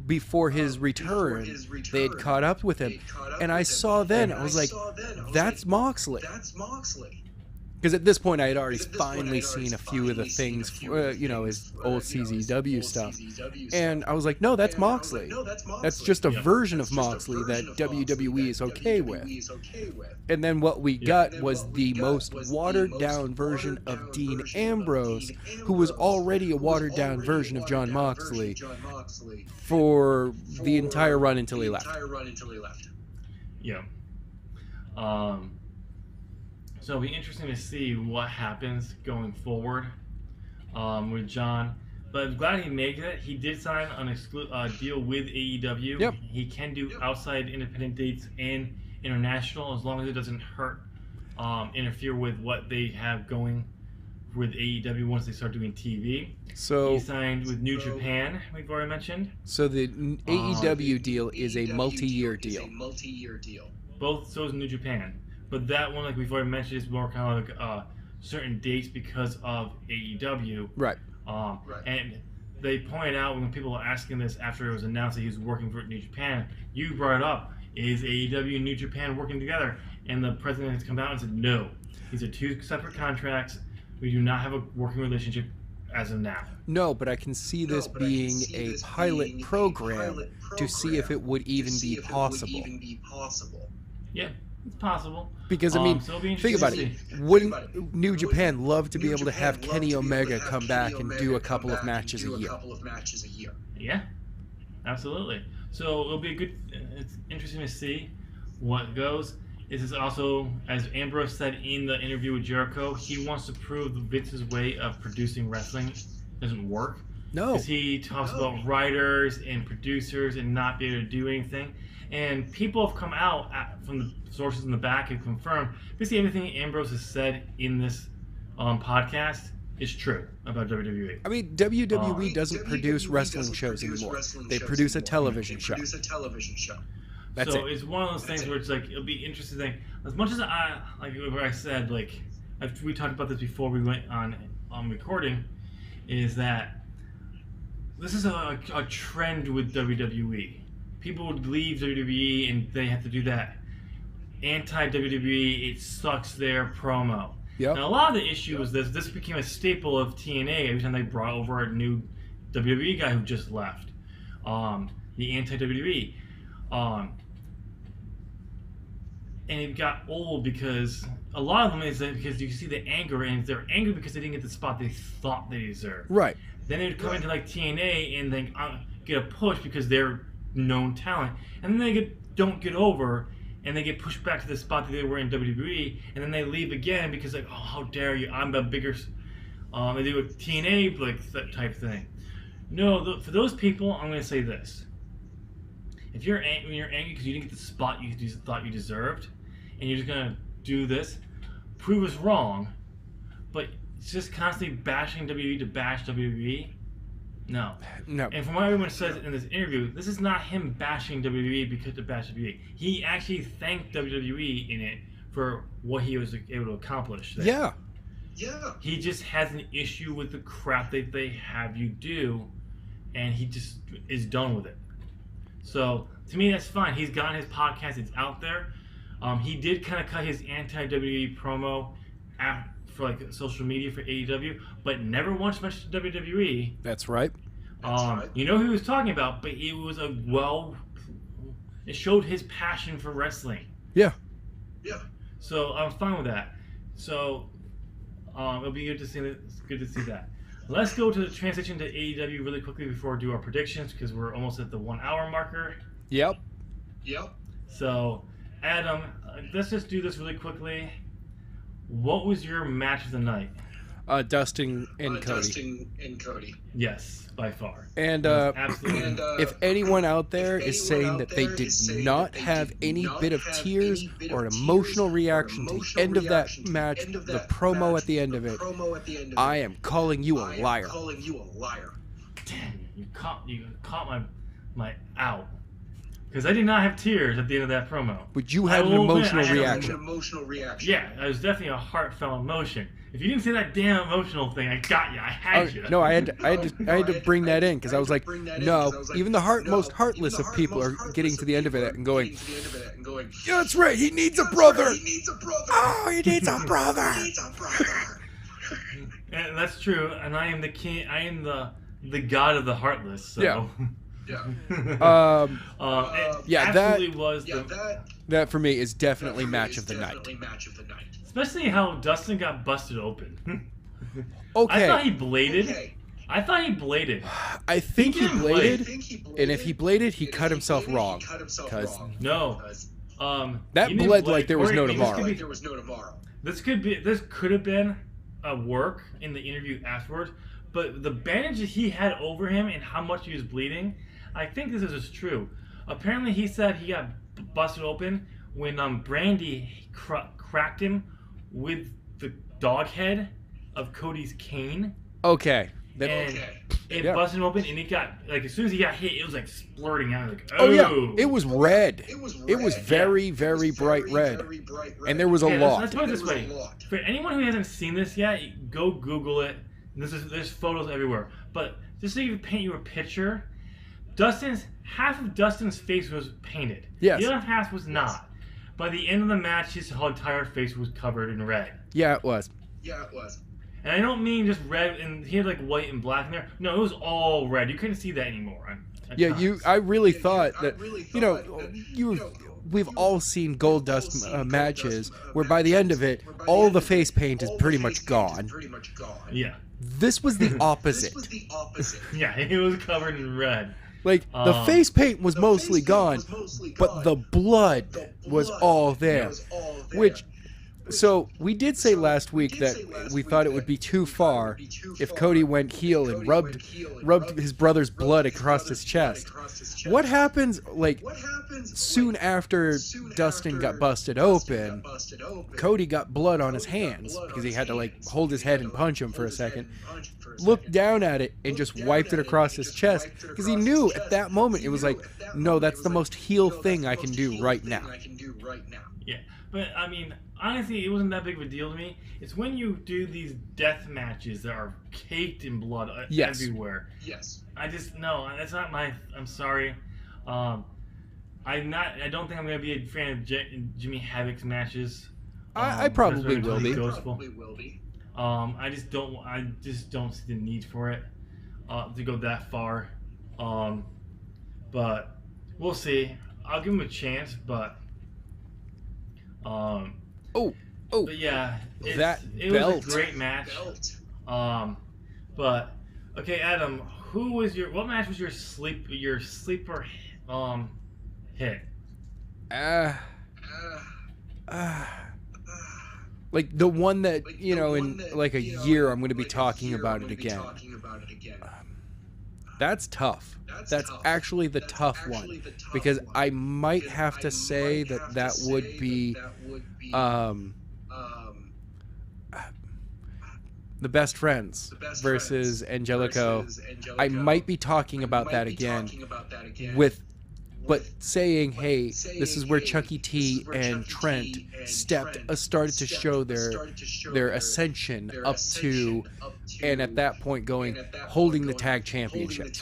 Before his return, they had caught up with him, and I saw then. I was like, "That's Moxley." Because at this point, I had already finally seen a few of the things, his old CZW stuff, and I was like, "No, that's Moxley. That's just a version of Moxley that WWE is okay with." And then what we got was the most watered-down version of Dean Ambrose, who was already a watered-down version of Jon Moxley for the entire run until he left. Yeah. So it'll be interesting to see what happens going forward with John. But I'm glad he made it. He did sign an deal with AEW. Yep. He can do outside independent dates and international as long as it doesn't interfere with what they have going with AEW once they start doing TV. So he signed with New Japan, we've already mentioned. So the AEW deal is a multi-year deal. So is New Japan. But that one, like we've already mentioned, is more kind of like certain dates because of AEW. Right. And they pointed out when people were asking this after it was announced that he was working for New Japan, you brought it up, is AEW and New Japan working together? And the president has come out and said, no. These are two separate contracts. We do not have a working relationship as of now. No, but I can see this being a pilot program to see if it would even be possible. Yeah. It's possible. Because, I mean, think about it. Wouldn't New Japan love to be able to have Kenny Omega come back and do a couple of matches a year? Yeah, absolutely. So it'll be it's interesting to see what goes. This is also, as Ambrose said in the interview with Jericho, he wants to prove Vince's way of producing wrestling doesn't work. No. Because he talks about writers and producers and not being able to do anything. And people have come out from the sources in the back and confirmed basically everything Ambrose has said in this podcast is true about WWE. I mean, WWE doesn't produce wrestling shows anymore. They produce a television show. That's so it. It's one of those things where it's like, it'll be interesting. As much as where I said, like, we talked about this before we went on recording, is that this is a trend with WWE. People would leave WWE and they have to do that anti-WWE, it sucks their promo. Yep. Now, a lot of the issue was this became a staple of TNA every time they brought over a new WWE guy who just left. The anti-WWE. And it got old because a lot of them is that because you see the anger, and they're angry because they didn't get the spot they thought they deserved. Right. Then they'd come into like TNA and they get a push because they're known talent, and then they don't get over, and they get pushed back to the spot that they were in WWE, and then they leave again because like, oh, how dare you? I'm a bigger. They do a TNA like that type thing. No, for those people, I'm going to say this: when you're angry because you didn't get the spot you thought you deserved, and you're just going to do this, prove us wrong, but it's just constantly bashing WWE to bash WWE. No. And from what everyone says in this interview, this is not him bashing WWE because to bash WWE. He actually thanked WWE in it for what he was able to accomplish there. Yeah. He just has an issue with the crap that they have you do, and he just is done with it. So, to me, that's fine. He's gotten his podcast. It's out there. He did kind of cut his anti-WWE promo for like social media for AEW, but never once mentioned WWE. That's right. You know who he was talking about, but it was it showed his passion for wrestling. Yeah. So I'm fine with that. So it'll be good to see that. It's good to see that. Let's go to the transition to AEW really quickly before we do our predictions because we're almost at the 1 hour marker. Yep. So Adam, let's just do this really quickly. What was your match of the night? Dustin and Cody. Dustin and Cody. Yes, by far. And Absolutely. if anyone out there is saying that they did not have any bit of tears or an emotional reaction to the end of that match, the promo at the end of it, I am calling you a liar. Damn, you caught my out. Because I did not have tears at the end of that promo. But you had an emotional reaction. Yeah, it was definitely a heartfelt emotion. If you didn't say that damn emotional thing, I got you. I had you. No, I had to bring that in because I was like, no, even the most heartless of people are getting to the end of it and going, yeah, that's right, he needs a brother. Oh, he needs a brother. And that's true. And I am the king. I am the god of the heartless. So. Yeah. That for me is definitely match of the night. Especially how Dustin got busted open. Okay. I thought he bladed. I think he bladed, and if he bladed, he cut himself wrong. No. That bled like there was no tomorrow. This could have been a work in the interview afterwards, but the bandage that he had over him and how much he was bleeding, I think this is true. Apparently, he said he got busted open when Brandy cracked him with the dog head of Cody's cane. Okay. It busted him open, and it got, like, as soon as he got hit, it was like splurting out. Like, oh yeah, it was red. It was very, very bright red, and there was a lot. Let's put it this way: for anyone who hasn't seen this yet, go Google it. There's photos everywhere. But just so you paint you a picture, half of Dustin's face was painted. Yes. The other half was not. By the end of the match, his whole entire face was covered in red. Yeah, it was. And I don't mean just red, and he had like white and black in there. No, it was all red. You couldn't see that anymore. I really thought that, we've all seen Gold Dust matches where by the end of it, all the face paint is pretty much gone. Yeah. This was the opposite. Yeah, it was covered in red. Like, the face paint was mostly gone, but the blood was all there. So, we did say last week that we thought it would be too far if Cody went heel and rubbed his brother's blood across his chest. What happens, soon after Dustin got busted open, Cody got blood on his hands because he had to, hold his head and punch him for a second, looked down at it and just wiped it across his chest because he knew at that moment it was like, no, that's the most heel thing I can do right now. Yeah, but I mean, honestly, it wasn't that big of a deal to me. It's when you do these death matches that are caked in blood everywhere. Yes. No, that's not my. I'm sorry. I don't think I'm gonna be a fan of Jimmy Havoc's matches. I probably will be. I just don't see the need for it to go that far. But we'll see. I'll give him a chance, but. But yeah, it was a great match. But okay, Adam, what match was your sleeper hit? Like the one that in like a year I'm going to be talking about it again. That's tough. That's actually the tough one because I might have to say that would be the Best Friends versus Angelico. I might be talking about that again but saying, hey, this is where Chucky T and Trent started to show their ascension up to, and at that point holding the tag championships.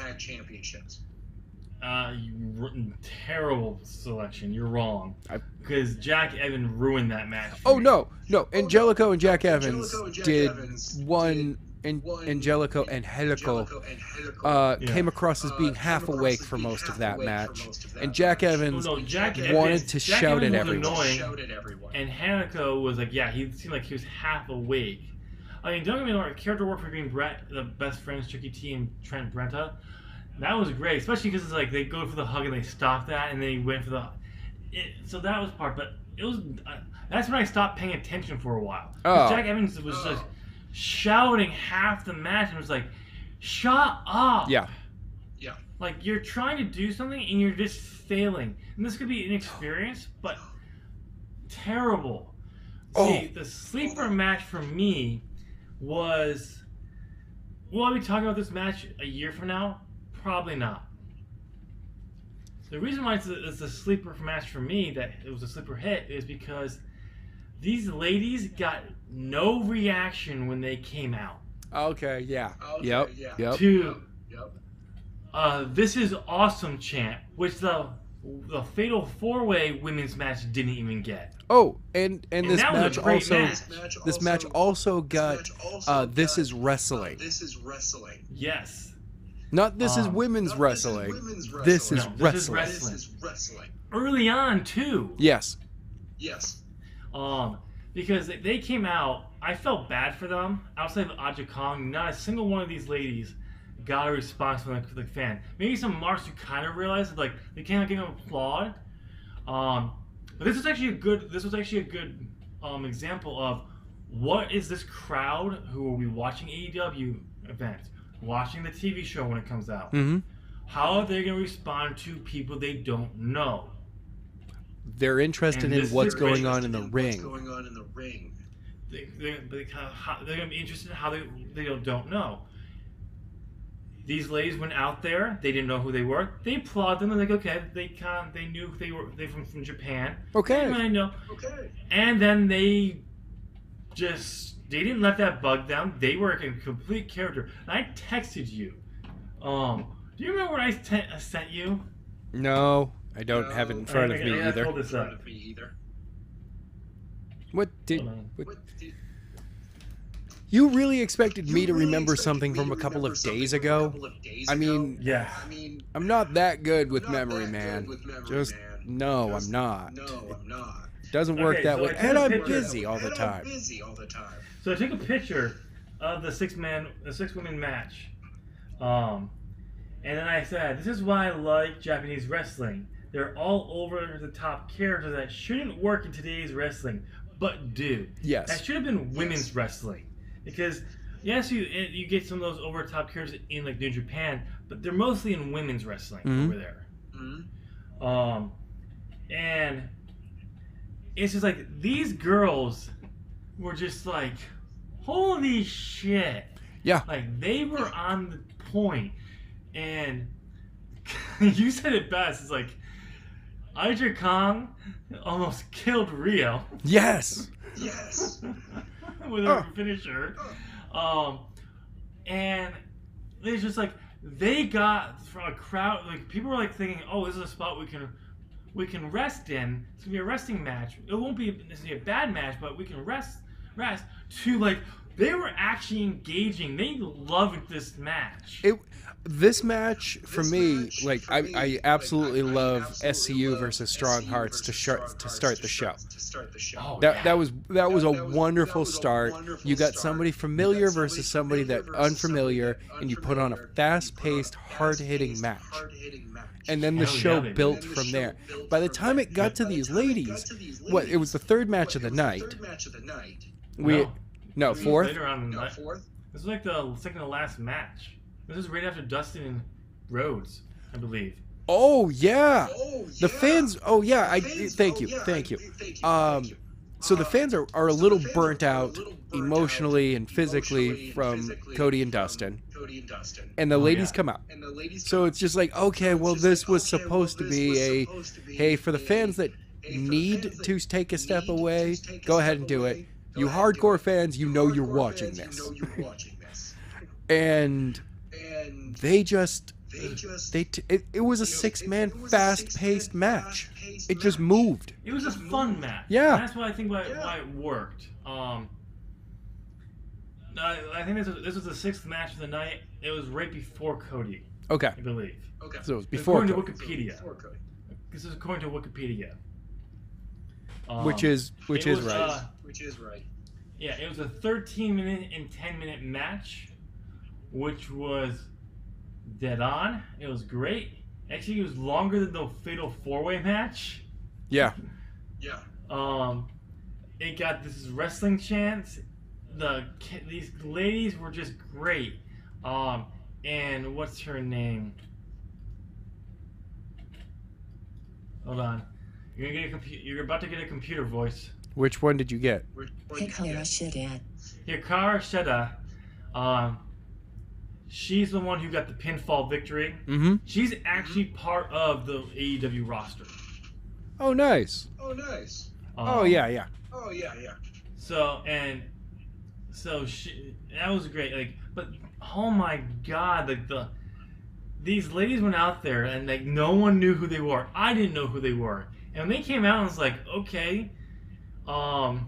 Terrible selection. You're wrong. Because Jack Evans ruined that match. No. Angelico and Jack Evans did one. Angelico and Helico came across as being half awake for most of that match. And Jack Evans wanted to shout at everyone. And Helico was like, he seemed like he was half awake. I mean, don't get me wrong, character work between the Best Friends, Chucky T and Trent Brenta, that was great. Especially because it's like they go for the hug and they stop that, and then he went for the... So that was part, but it was that's when I stopped paying attention for a while. Oh. Jack Evans was just shouting half the match and was like, "Shut up!" Yeah. Like you're trying to do something and you're just failing. And this could be inexperience, but terrible. See, the sleeper match for me was. Will I be talking about this match a year from now? Probably not. The reason why it's a sleeper match for me, that it was a sleeper hit, is because these ladies got no reaction when they came out. Okay, yeah. Yep. To "This is awesome" chant, which the Fatal 4-Way women's match didn't even get. Oh, and this match also got "This is Wrestling." Yes. Not "This is Women's Wrestling." This is Wrestling. Early on too. Yes. Because they came out, I felt bad for them. Outside of Aja Kong, not a single one of these ladies got a response from the fan. Maybe some marks who kind of realized like they can't give them applaud. But this was actually a good example of what is this crowd who will be watching AEW events, watching the TV show when it comes out. Mm-hmm. How are they going to respond to people they don't know? They're interested in what's going on in the ring. They're going to be interested in how they don't know. These ladies went out there. They didn't know who they were. They applaud them and like, okay, they knew they're from Japan. Okay. I know. Okay. And then they didn't let that bug them. They were a complete character. And I texted you. Do you remember what I sent you? No, I don't have it in front of me either. Pull this up. What did you really expected me to remember something from a couple of days ago? I mean, yeah. I'm not that good with memory, man. No, I'm not. It doesn't work that way, and I'm busy all the time. So I took a picture of the six-women match, and then I said, "This is why I like Japanese wrestling. They're all over-the-top characters that shouldn't work in today's wrestling, but do." Yes. That should have been women's wrestling. Because, yes, you get some of those over-the-top characters in, like, New Japan, but they're mostly in women's wrestling over there. Mm-hmm. And it's just like, these girls were just like, holy shit. Yeah. Like, they were on the point. And you said it best. It's like, Aja Kong almost killed Rio. Yes. With her finisher. And it's just like, they got from a crowd, like, people were like thinking, oh, this is a spot we can rest in. It's gonna be a resting match. It won't be necessarily a bad match, but we can rest to, like, they were actually engaging. They loved this match. This match for me, like, I absolutely love SCU versus Strong Hearts to start the show. That was a wonderful start. You got somebody familiar versus somebody that unfamiliar, and you put on a fast-paced, hard-hitting match. And then the show built from there. By the time it got to these ladies, it was the third match of the night. Fourth? Later on in the night. This was like the second to last match. This is right after Dustin and Rhodes, I believe. Oh yeah, the fans. Oh yeah, thank you. So the fans are a little burnt out emotionally and physically from Cody and Dustin, and the ladies come out. So it's just like, okay, well, this was supposed to be hey, for the fans that need to take a step away, go ahead and do it. You hardcore fans, you know you're watching this. And it was a 6-man fast-paced match. It just moved. It was a fun match. Yeah. And that's why I think why it worked. I think this was the 6th match of the night. It was right before Cody. Okay. I believe. Okay. So it was before Cody. Cody. Wikipedia. This is according to Wikipedia. Which is right. Yeah, it was a 13-minute and 10-minute match, which was dead on. It was great. Actually, it was longer than the Fatal 4-Way match. Yeah. It got this wrestling chants. These ladies were just great. And what's her name? Hold on. You're about to get a computer voice. Which one did you get? Hikaru Shida. Hikaru Shida. She's the one who got the pinfall victory. Mm-hmm. She's actually part of the AEW roster. Oh, nice. Oh, yeah. So that was great. Like, but oh my god, like these ladies went out there and like no one knew who they were. I didn't know who they were, and when they came out, I was like, okay, and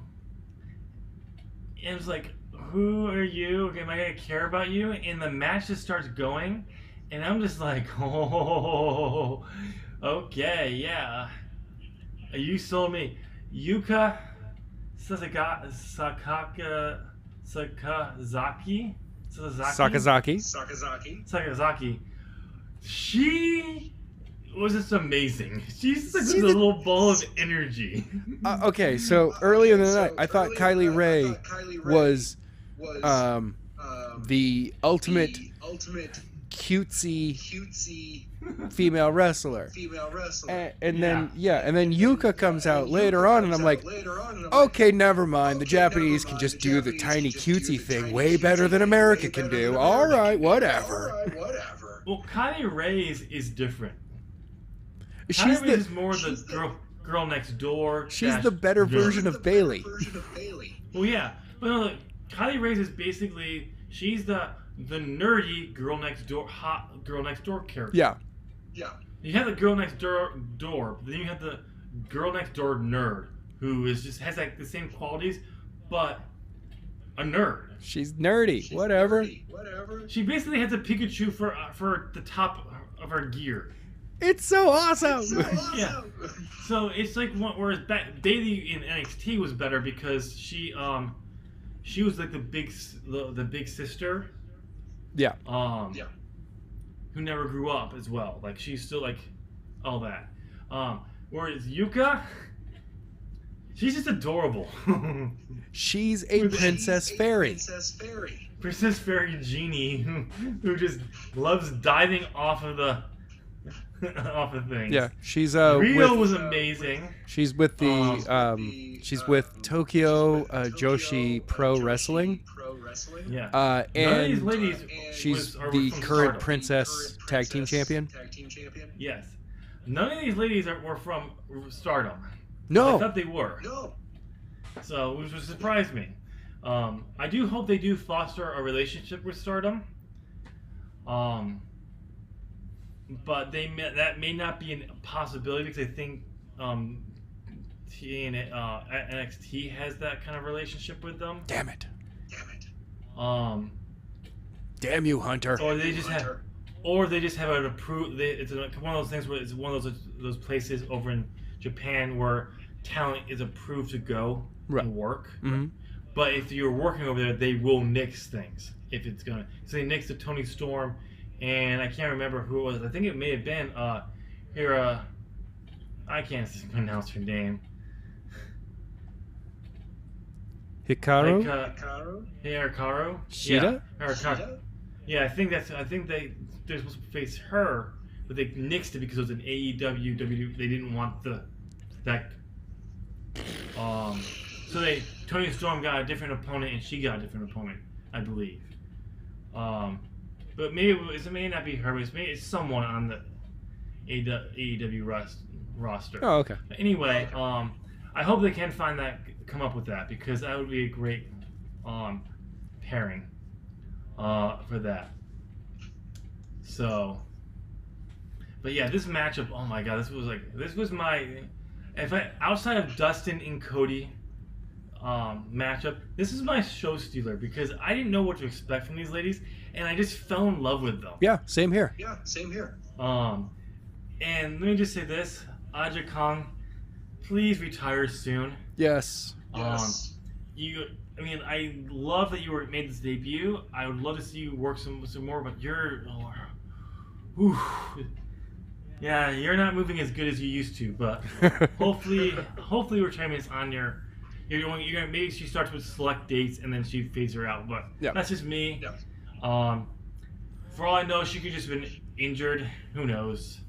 it was like, who are you? Okay, am I gonna care about you? And the match just starts going, and I'm just like, oh, okay, yeah. You sold me. Yuka Sakazaki. She was just amazing. She's like a little ball of energy. Okay, so earlier in the night, I thought Kylie Ray was the ultimate cutesy female wrestler. And then Yuka comes out later on, and I'm like, okay, never mind. The Japanese can just do the tiny cutesy thing way better than America can do. All right, whatever. Well, Kylie Ray is different. She's Kylie Ray is more the girl next door. She's the better version of Bailey. Well, yeah, but no, Kylie Ray is basically she's the nerdy girl next door, hot girl next door character. Yeah. You have the girl next door, but then you have the girl next door nerd who has like the same qualities, but a nerd. She's nerdy. Whatever. She basically has a Pikachu for the top of her gear. It's so awesome. Yeah. So it's like whereas Bailey in NXT was better because she was like the big sister. Yeah. Who never grew up as well. Like she's still like all that. Whereas Yuka, she's just adorable. She's a princess fairy. Princess Fairy Genie who just loves diving off of things. Yeah, she's Rio was amazing. She's with the she's with Tokyo Joshi Pro Wrestling. Yeah. And these ladies she's were the from current Stardom. Princess Tag Team Champion. Yes. None of these ladies were from Stardom. No. I thought they were. So, which surprised me. I do hope they do foster a relationship with Stardom. But that may not be a possibility because I think NXT has that kind of relationship with them. Damn it. Damn you, Hunter. Or they just have an approved. It's one of those things where it's one of those places over in Japan where talent is approved to go and work. Mm-hmm. But if you're working over there, they will nix things if it's gonna. So they nixed the Tony Storm, and I can't remember who it was. I think it may have been here. I can't pronounce her name. Hikaru? Hikaru? Shida? Yeah, Hikaru. Yeah, I think they're supposed to face her, but they nixed it because it was an AEW WWE. They didn't want that. So Tony Storm got a different opponent and she got a different opponent, I believe. But maybe it may not be her. It's someone on the AEW roster. Oh, okay. But anyway, I hope they can come up with that because that would be a great pairing for that. So, but yeah, this matchup. Oh my god, this was my. Outside of Dustin and Cody matchup, this is my show stealer because I didn't know what to expect from these ladies, and I just fell in love with them. Yeah, same here. And let me just say this, Aja Kong, please retire soon. Yes. I love that you made this debut. I would love to see you work some more, but Yeah, you're not moving as good as you used to, but hopefully we're trying this on your. You're gonna maybe she starts with select dates and then she fades her out, but Yeah. that's just me. Yeah. For all I know, she could just have been injured. Who knows?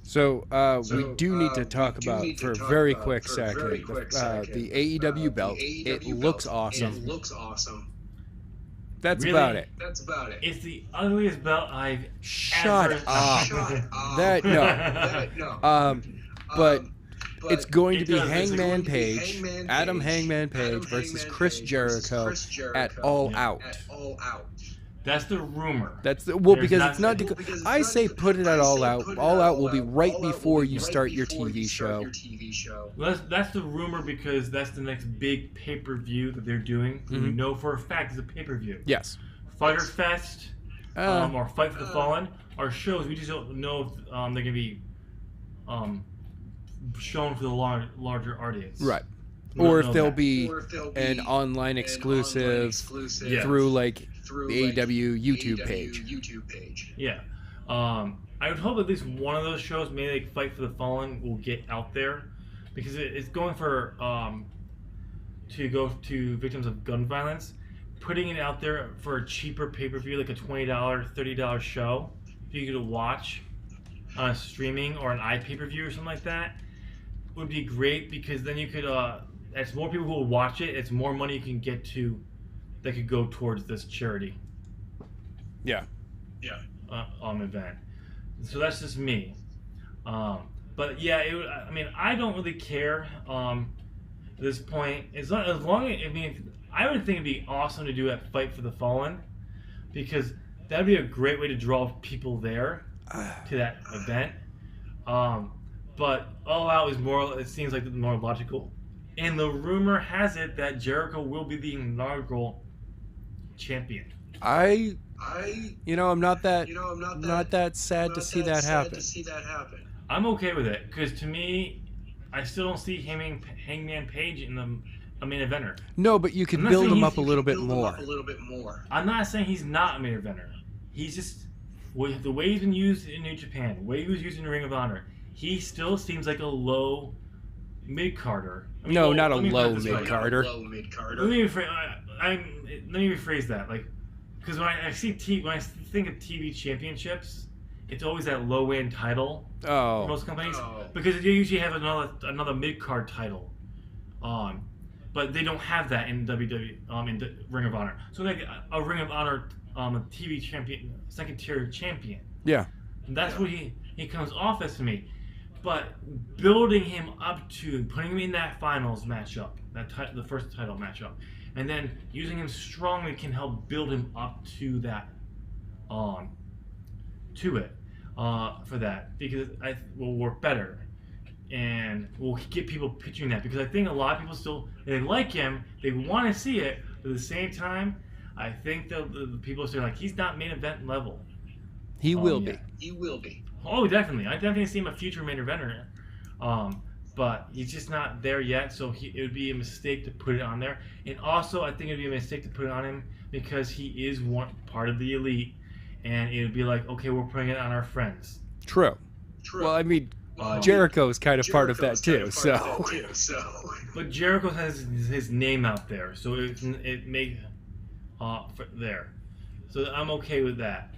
So we do need to talk about for a very quick second the AEW belt. It looks awesome. It looks awesome. That's Really? about it. That's about it. It's the ugliest belt I've Shut ever up. seen. That no. That, no. But But it's going to it be does. It's Hangman going to be Page, Hangman Adam Page, Hangman Page Adam versus Hangman Chris Page Jericho versus Chris at Jericho All Yeah. Out. At All Out. That's the rumor. That's the, There's because not- it's not. Well, because it's I not- say put it at I All say Out. put it All at Out will be right All Out before will be you right start your before TV you start show. your TV show. That's the rumor because that's the next big pay-per-view that they're doing. We Mhm. know for a fact it's a pay-per-view. Yes. Fighter Fest or Fight for the Fallen are shows. We just don't know if they're going to be shown for the larger audience. Right. We don't Or if know there'll that. be Or if there'll be an online exclusive Yeah. through like through the like, AEW the YouTube AEW page. YouTube page. Yeah. I would hope at least one of those shows, maybe like Fight for the Fallen, will get out there because it's going for to go to victims of gun violence. Putting it out there for a cheaper pay-per-view, like a $20, $30 show, for you to watch on a streaming or an iPay-per-view or something like that, would be great because then you could, as more people who will watch it, it's more money you can get to that could go towards this charity Yeah. Yeah. event. So that's just me. But yeah, I mean, I don't really care at this point. As long as, I mean, I would think it'd be awesome to do a Fight for the Fallen because that'd be a great way to draw people there to that event. But All Out is more, it seems like the more logical. And the rumor has it that Jericho will be the inaugural champion. I'm not that not that sad to see that happen. I'm okay with it because to me, I still don't see Hangman Page in the main eventer. No, but you can I'm not build saying him he's- up a little bit more. I'm not saying he's not a main eventer. He's just the way he's been used in New Japan, the way he was used in Ring of Honor. He still seems like a low mid-carder. I mean, No, well, not a let me put low it this way. mid-carder. Let me rephrase that. Like, because when I think of TV championships, it's always that low-end title for Oh. most companies Oh. because they usually have another mid-card title. But they don't have that in WWE in the Ring of Honor. So like a Ring of Honor a TV champion, second tier champion. Yeah. And that's what he comes off as to me. But building him up to putting him in that finals matchup, the first title matchup, and then using him strongly can help build him up to that, for that because I will work better, and we'll get people picturing that because I think a lot of people still they like him, they want to see it, but at the same time, I think the people are saying like he's not main event level. He will yeah. be. He will be. Oh, definitely. I definitely see him a future main eventer. But he's just not there yet, so it would be a mistake to put it on there. And also, I think it would be a mistake to put it on him because he is one part of the elite, and it would be like, okay, we're putting it on our friends. True. Well, I mean, Jericho is kind of part of that too. So. But Jericho has his name out there, so it may there. So I'm okay with that.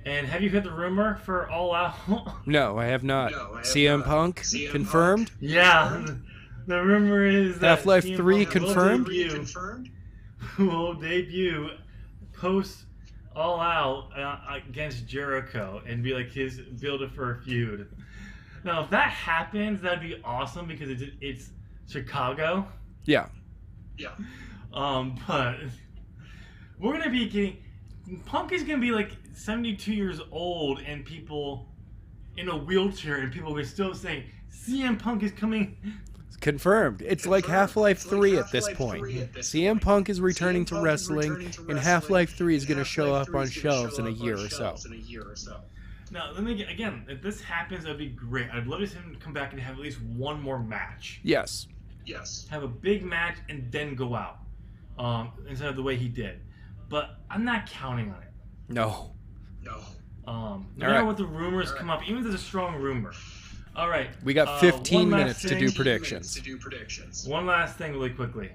And have you heard the rumor for All Out? No, I have not. No, I have CM not. Punk CM confirmed. Yeah, the rumor is that Half-Life CM 3 Punk confirmed? will debut post All Out against Jericho and be like his builder for a feud. Now, if that happens, that'd be awesome because it's Chicago. Yeah. Yeah. But we're gonna be getting Punk is gonna be like 72 years old and people in a wheelchair and people are still saying CM Punk is coming. Confirmed. It's like Half-Life 3 at this point. CM Punk is returning to wrestling, and Half-Life 3 is going to show up on shelves in a year or so. Now, let me again. If this happens, that'd be great. I'd love to see him come back and have at least one more match. Yes. Have a big match and then go out, instead of the way he did. But I'm not counting on it. No. No matter what the rumors come up, even if there's a strong rumor. All right. We got 15 minutes to do predictions. One last thing really quickly.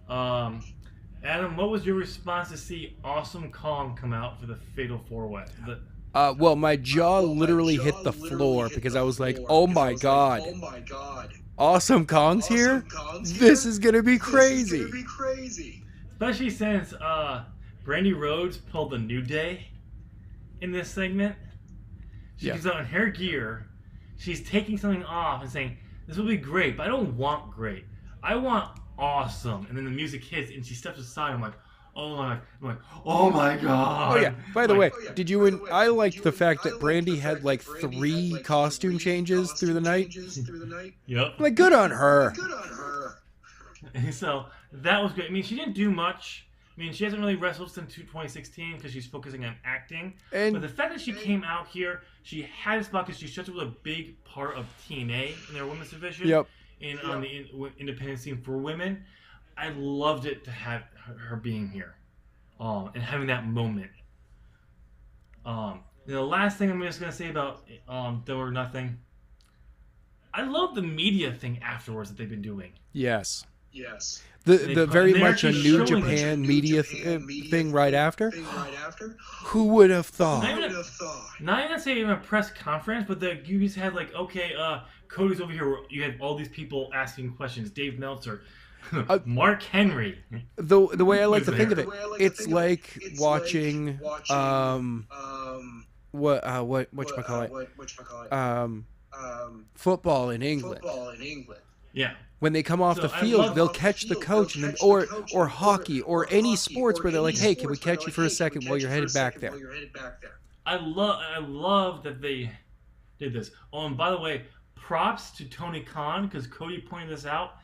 Adam, what was your response to see Awesome Kong come out for the Fatal 4-Way? Well, my jaw literally hit the floor because I was like, oh my god. Awesome Kong's here? This is going to be crazy. Especially since Brandy Rhodes pulled the New Day in this segment. She comes out in her gear. She's taking something off and saying, this will be great, but I don't want great. I want awesome. And then the music hits and she steps aside. I'm like, oh my god. Oh yeah. By the way, did you? I liked the fact that Brandy had like 3 costume changes through the night. Yep. Like, good on her. And so that was great. I mean, she didn't do much. I mean, she hasn't really wrestled since 2016 because she's focusing on acting. But the fact that she came out here, she had a spot because she was a big part of TNA in their women's division. Yep. On the independent scene for women. I loved it to have her being here, and having that moment. The last thing I'm just gonna say about Double or Nothing. I love the media thing afterwards that they've been doing. Yes. The very much a New showing Japan media thing right after. Who would have thought? Not even say in a press conference, but you just had like, okay, Cody's over here. You had all these people asking questions. Dave Meltzer. Mark Henry. The way I like to think of it, it's like watching football in England. Yeah. When they come off the field, they'll catch the coach, or hockey, or any sports where they're like, "Hey, can we catch you for a second while you're headed back there?" I love that they did this. Oh, and by the way, props to Tony Khan because Cody pointed this out.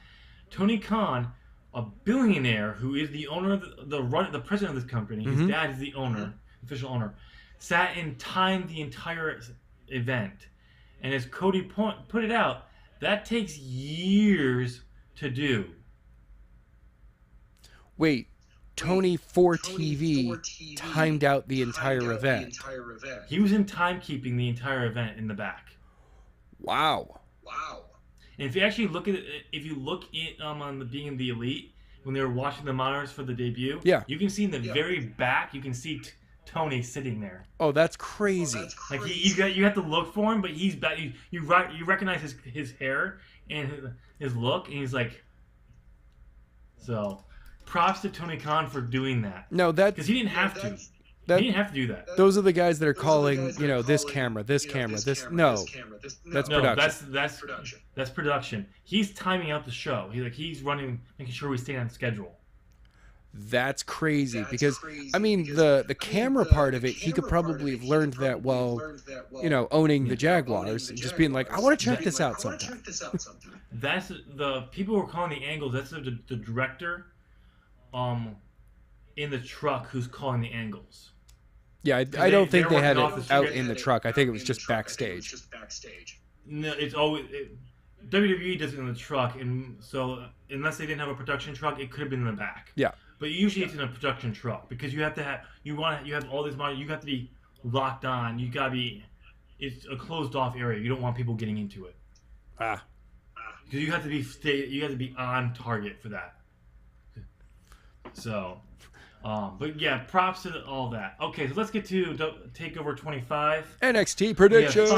Tony Khan, a billionaire who is the owner of the president of this company, his dad is the owner, official owner, sat and timed the entire event. And as Cody put it out, that takes years to do. Wait, Tony for TV timed out the entire event. He was in timekeeping the entire event in the back. Wow. And if you actually look at it, on the being the Elite, when they were watching the monitors for the debut, you can see in the very back, you can see Tony sitting there. Oh, that's crazy. Like you have to look for him, but he's back. You recognize his hair and his look, and he's like. So, props to Tony Khan for doing that. No, because he didn't have to. He didn't have to do that. Those are the guys that are calling, this camera, this camera, this. No, that's production. That's production. He's timing out the show. He's running, making sure we stay on schedule. That's crazy because I mean the camera part of it, he could probably have learned that while owning the Jaguars and just being like, I want to check this out sometime. That's the people who are calling the angles. That's the director, in the truck who's calling the angles. Yeah, I don't think they had it out in the truck. I think it was just backstage. No, it's always WWE does it in the truck, and so unless they didn't have a production truck, it could have been in the back. Yeah. But usually it's in a production truck because you have all these monitors. You have to be locked on. It's a closed off area. You don't want people getting into it. Because you have to be on target for that. So, but yeah, props to all that. Okay, so let's get to Takeover 25. NXT predictions.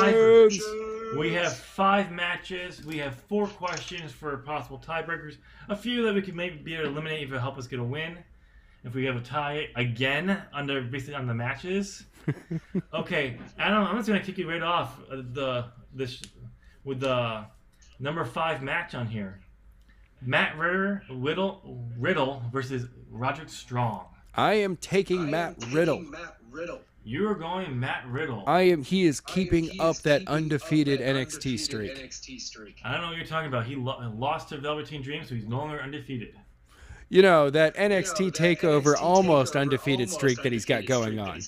We have 5 matches. We have 4 questions for possible tiebreakers. A few that we could maybe be able to eliminate if it help us get a win. If we have a tie again basically on the matches. Okay, Adam, I'm just gonna kick you right off with the number 5 match on here. Matt Riddle versus Roderick Strong. I am taking Matt Riddle. You're going Matt Riddle. He is keeping up that undefeated NXT streak. I don't know what you're talking about. He lost to Velveteen Dream, so he's no longer undefeated. That NXT Takeover almost undefeated streak that he's got going on.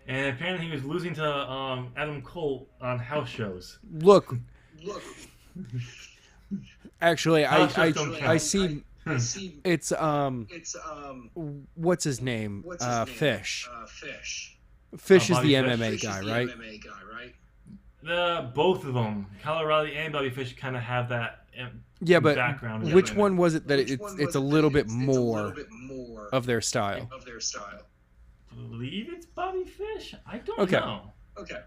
And apparently he was losing to Adam Cole on house shows. Look. Actually, I see. It's what's his name? Fish. Fish is Bobby the Fish. MMA guy, right? Both of them, Kyle O'Reilly and Bobby Fish, kind of have that Yeah, but background. which one was it that it's a little bit more of their style? I believe it's Bobby Fish. I don't Okay. know. Okay.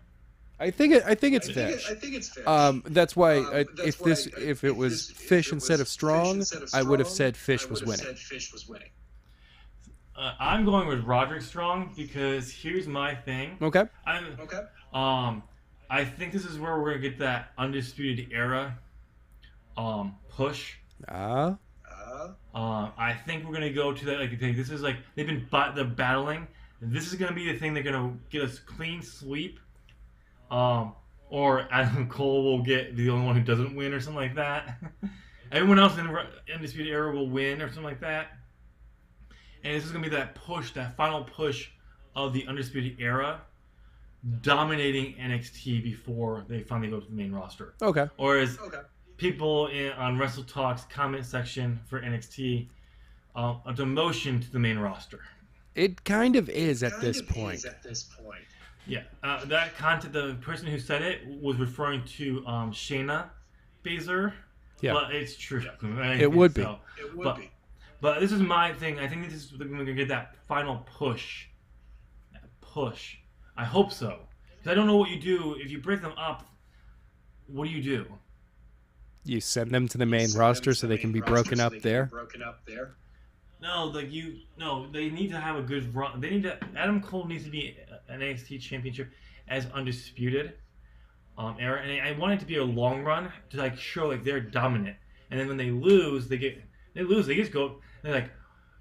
I think it's Fish. I think it's Fish. That's why if it was Fish instead of Strong, I would have said Fish was winning. I'm going with Roderick Strong because here's my thing. Okay. I think this is where we're gonna get that Undisputed Era push. I think we're gonna go to that. Like, this is like they're battling. This is gonna be the thing they're gonna get us clean sweep. Or Adam Cole will get the only one who doesn't win, or something like that. Everyone else in the Undisputed Era will win, or something like that. And this is gonna be that push, that final push of the Undisputed Era, dominating NXT before they finally go to the main roster. Okay. Or as people on Wrestle Talk's comment section for NXT, a demotion to the main roster. It kind of is at this point. Yeah, that content, the person who said it was referring to Shayna Baszler. Yeah. But it's true. It would be. But this is my thing. I think this is we're going to get that final push. That push. I hope so. Because I don't know what you do. If you break them up, what do you do? You send them to the main roster so they can be broken up there? No, they need to have a good run. Adam Cole needs to be an NXT Championship as Undisputed era, and I want it to be a long run to like show like they're dominant. And then when they lose, they just go. They're like,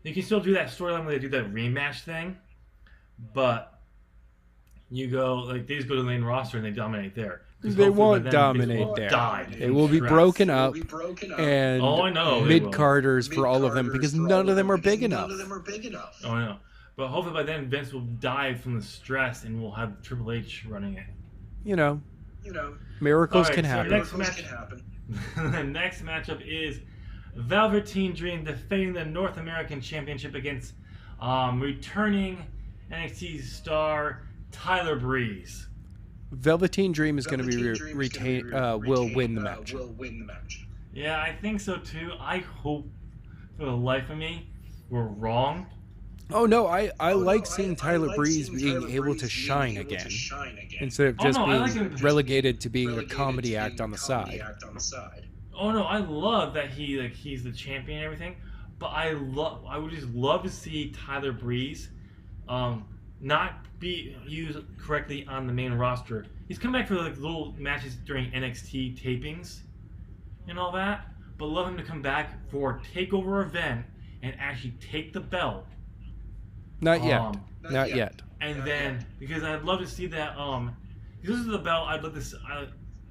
you can still do that storyline where they do that rematch thing, but you go like they just go to the main roster and they dominate there. They won't dominate there. They will be broken up, and mid-carders for all of them because none of them are big enough. Oh, I know. But hopefully by then Vince will die from the stress and we'll have Triple H running it. You know, miracles can happen. The next matchup is Velveteen Dream defending the North American Championship against returning NXT star Tyler Breeze. Velveteen Dream is going to be retained. Will win the match. Yeah, I think so too. I hope, for the life of me, we're wrong. Oh no, I like seeing Tyler Breeze being able to shine again instead of just being relegated to being a comedy act on the side. Oh no, I love that he's the champion and everything, but I would just love to see Tyler Breeze not be used correctly on the main roster. He's come back for like little matches during NXT tapings and all that, but love him to come back for a takeover event and actually take the belt. Not yet. Not yet. And then because I'd love to see that because this is the belt I'd love to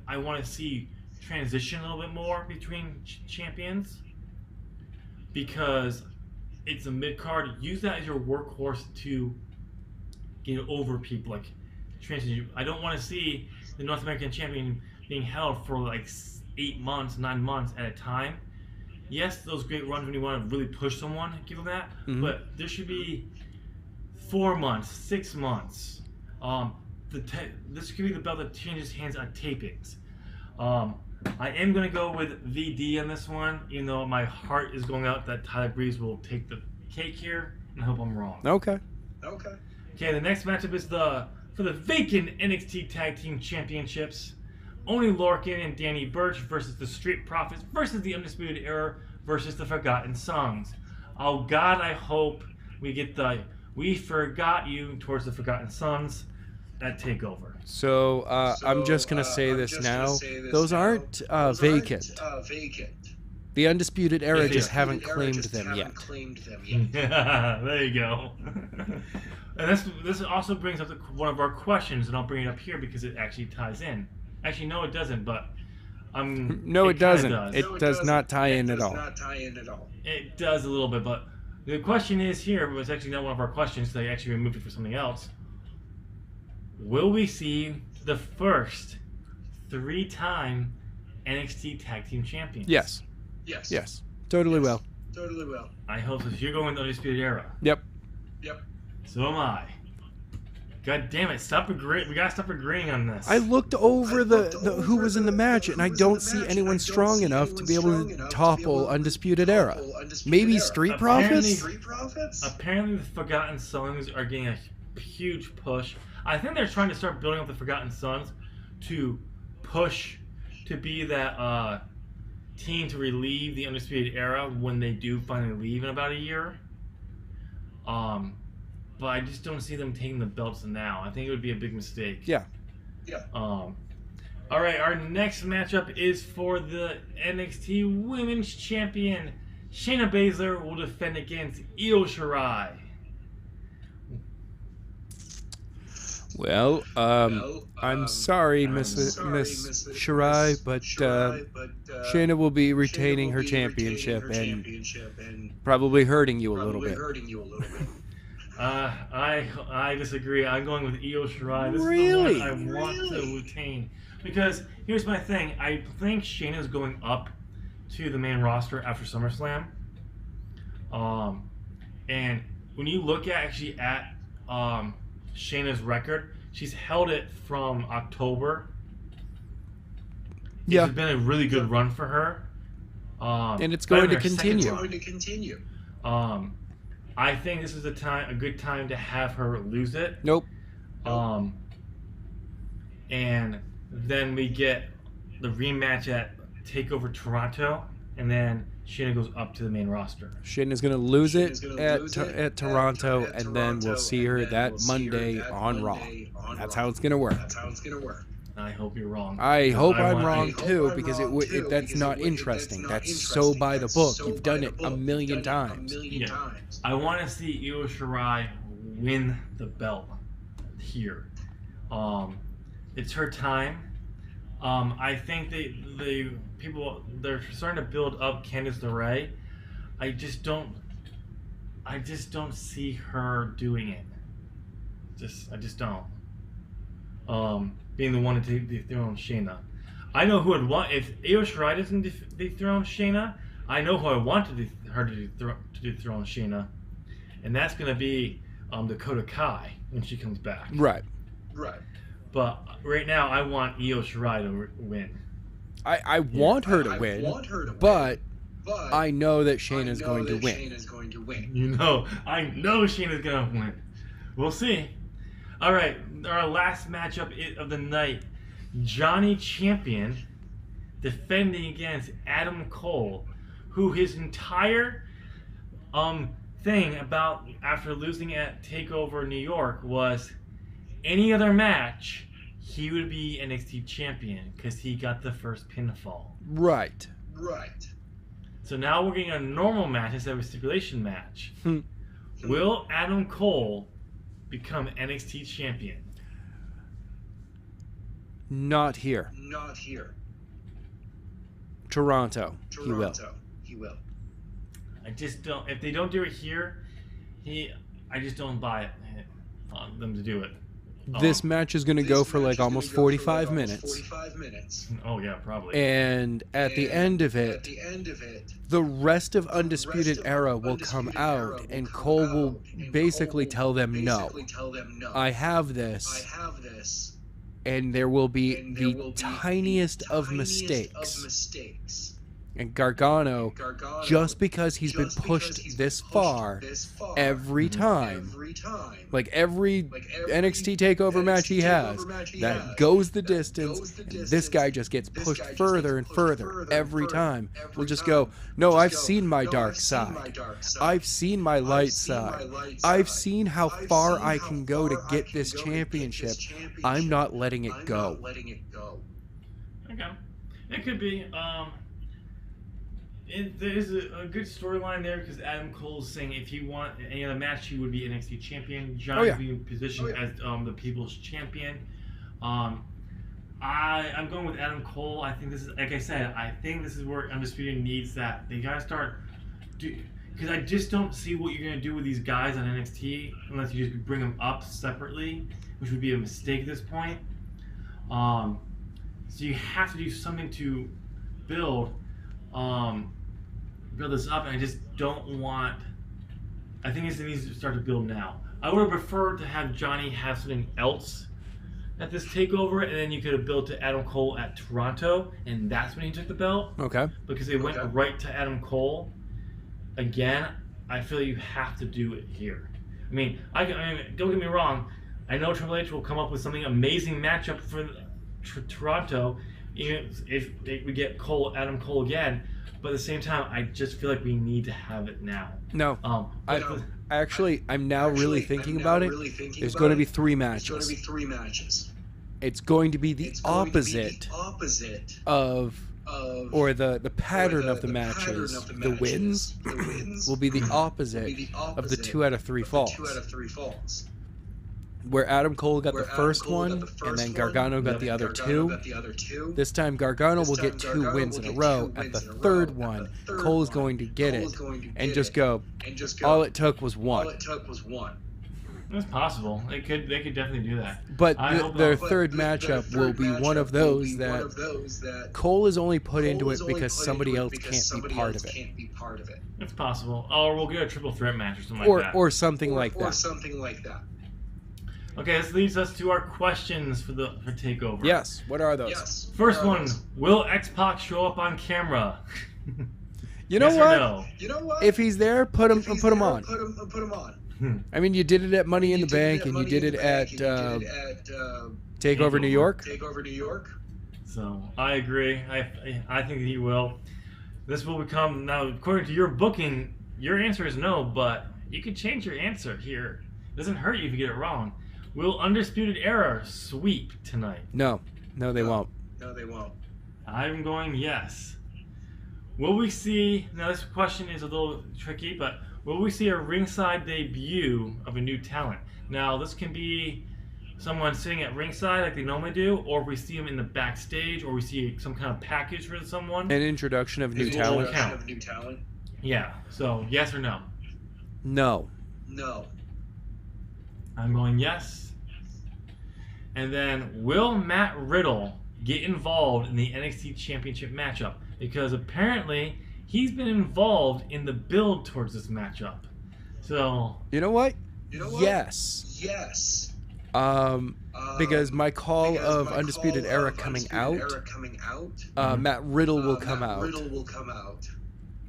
I want to see transition a little bit more between champions, because it's a mid card. Use that as your workhorse to get over people, like transition. I don't want to see the North American champion being held for like 8 months, 9 months at a time. Yes, those great runs when you want to really push someone, give them that. But there should be 4 months, 6 months. This could be the belt that changes hands on tapings. I am going to go with VD on this one, even though my heart is going out that Tyler Breeze will take the cake here, and I hope I'm wrong. Okay, the next matchup is for the vacant NXT Tag Team Championships. Only Lorcan and Danny Burch versus the Street Profits versus the Undisputed Era versus the Forgotten Sons. Oh God, I hope we get the "We Forgot You" towards the Forgotten Sons at Takeover. So I'm just gonna say this now. Those aren't vacant. The Undisputed Era just haven't claimed them yet. Yeah, there you go. And this also brings up one of our questions, and I'll bring it up here because it actually ties in. Actually, no, it doesn't. But no, it doesn't. It does not tie in at all. It does a little bit, but the question is here. It was actually not one of our questions. They actually removed it for something else. Will we see the first 3-time NXT Tag Team Champions? Yes. Totally will. I hope so. You're going with the Undisputed Era. Yep. So am I. God damn it! Stop agreeing. We gotta stop agreeing on this. I looked over the who was in the match, and I don't see anyone strong enough to be able to topple Undisputed Era. Maybe Street Profits? Apparently, the Forgotten Sons are getting a huge push. I think they're trying to start building up the Forgotten Sons to push to be that team to relieve the Undisputed Era when they do finally leave in about a year. But I just don't see them taking the belts now. I think it would be a big mistake. Yeah. All right, our next matchup is for the NXT Women's Champion. Shayna Baszler will defend against Io Shirai. Well, I'm sorry, Miss Shirai, but Shayna will be retaining her championship and probably hurting you a little bit. I disagree. I'm going with Io Shirai. This Really? is the one I want to retain. Because here's my thing. I think Shayna's going up to the main roster after SummerSlam. And when you look at Shayna's record, she's held it from October. Yeah. It's been a really good run for her. And it's going to continue. I think this is a good time to have her lose it. Nope. And then we get the rematch at Takeover Toronto, and then Shayna goes up to the main roster. Shayna's going to lose it at Toronto, and then we'll see her that Monday on Raw. That's how it's going to work. I hope you're wrong. I hope I'm wrong too, because that's not interesting. That's so by the book. You've done it a million times. Yeah. I want to see Io Shirai win the belt here. It's her time. I think they're starting to build up Candice LeRae. I just don't see her doing it. I just don't. Being the one to dethrone Shayna. I know who I'd want if Io Shirai doesn't dethrone Shayna. I know who I want her to dethrone Shayna, and that's gonna be Dakota Kai when she comes back. Right. But right now, I want Io Shirai to win. I want her to win, but I know that Shayna's going to win. I know Shayna's gonna win. We'll see. All right, our last matchup of the night: Johnny Champion defending against Adam Cole, who his entire thing about after losing at Takeover New York was any other match he would be NXT champion because he got the first pinfall. Right. So now we're getting a normal match instead of a stipulation match. Will Adam Cole become NXT champion? Not here. Toronto. He will. I just don't. If they don't do it here, I just don't buy it on them to do it. This match is going to go for like almost 45 minutes. Oh yeah, probably. And at the end of it, the rest of Undisputed Era will come out, and Cole will basically tell them, no, I have this, and there will be the tiniest of mistakes. And Gargano, just because he's been pushed this far every time, like every NXT Takeover match he has, that goes the distance, and this guy just gets pushed further and further every time. We'll just go, no, I've seen my dark side. I've seen my light side. I've seen how far I can go to get this championship. I'm not letting it go. Okay. It could be. There's a good storyline there because Adam Cole's saying if he want any other match, he would be NXT champion. Johnny being positioned as the People's Champion. I'm going with Adam Cole. I think this is, like I said, I think this is where Undisputed needs that. They gotta start, because I just don't see what you're gonna do with these guys on NXT unless you just bring them up separately, which would be a mistake at this point. So you have to do something to build this up, and I just don't want. I think it needs to start to build now. I would have preferred to have Johnny have something else at this takeover, and then you could have built to Adam Cole at Toronto, and that's when he took the belt. Okay. Because they went right to Adam Cole. Again, I feel you have to do it here. I mean, don't get me wrong. I know Triple H will come up with something amazing matchup for Toronto, even if we get Adam Cole again. But at the same time, I just feel like we need to have it now. No. I'm now really thinking about it. There's going to be 3 matches. It's going to be the opposite of, or the pattern of the matches. The wins will be the opposite of the 2 out of 3 falls. Where Adam Cole got the first one, and then Gargano got the other 2. This time Gargano will get 2 wins in a row. At the third one, Cole is going to get it and just go, all it took was 1. It's possible. They could definitely do that. But their third matchup will be one of those that Cole is only put into it because somebody else can't be part of it. It's possible. Or we'll get a triple threat match or something like that. Or something like that. Okay, this leads us to our questions for TakeOver. Yes. What are those? First one: will X-Pac show up on camera? You know Yes what? or no? If he's there, put him on. I mean, you did it at Money in the Bank, and you did it at Takeover New York. So I agree. I think he will. This will become now, according to your booking. Your answer is no, but you can change your answer here. It doesn't hurt you if you get it wrong. Will Undisputed Era sweep tonight? No, they won't. I'm going yes. Will we see, now this question is a little tricky, but will we see a ringside debut of a new talent? Now this can be someone sitting at ringside like they normally do, or we see them in the backstage, or we see some kind of package for someone. An introduction of new talent? Yeah, so yes or no? No. I'm going yes. And then, will Matt Riddle get involved in the NXT Championship matchup? Because apparently, he's been involved in the build towards this matchup. So... You know what? Yes. Because my call of Undisputed Era coming out, Matt Riddle will come out.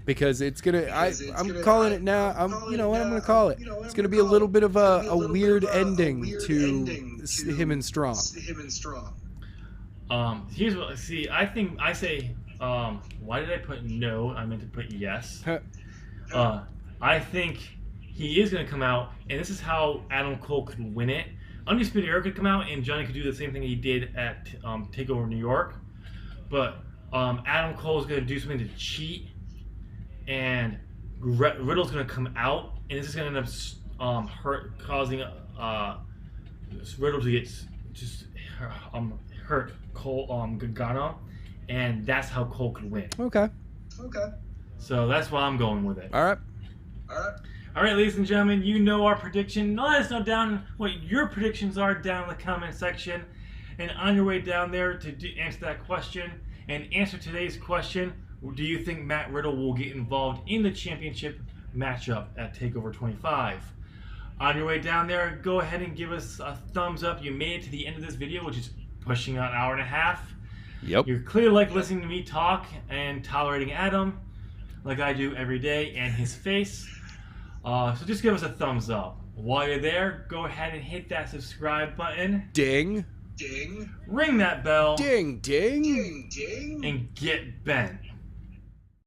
Because it's gonna, I'm calling it now. You know what I'm gonna call it? It's gonna be a little bit of a weird ending to him and Strong. Here's what. See, I say. Why did I put no? I meant to put yes. I think he is gonna come out, and this is how Adam Cole could win it. Undisputed Era could come out, and Johnny could do the same thing he did at Takeover New York, but Adam Cole is gonna do something to cheat. And Riddle's gonna come out, and this is gonna end up causing Riddle to get just hurt Cole Gargano, and that's how Cole could win. Okay. So that's why I'm going with it. All right, ladies and gentlemen, you know our prediction. Let us know down what your predictions are down in the comment section, and on your way down there to answer that question and answer today's question. Do you think Matt Riddle will get involved in the championship matchup at TakeOver 25? On your way down there, go ahead and give us a thumbs up. You made it to the end of this video, which is pushing on an hour and a half. Yep. You're clearly like listening to me talk and tolerating Adam, like I do every day, and his face. So just give us a thumbs up. While you're there, go ahead and hit that subscribe button. Ding. Ring that bell. Ding. And get bent.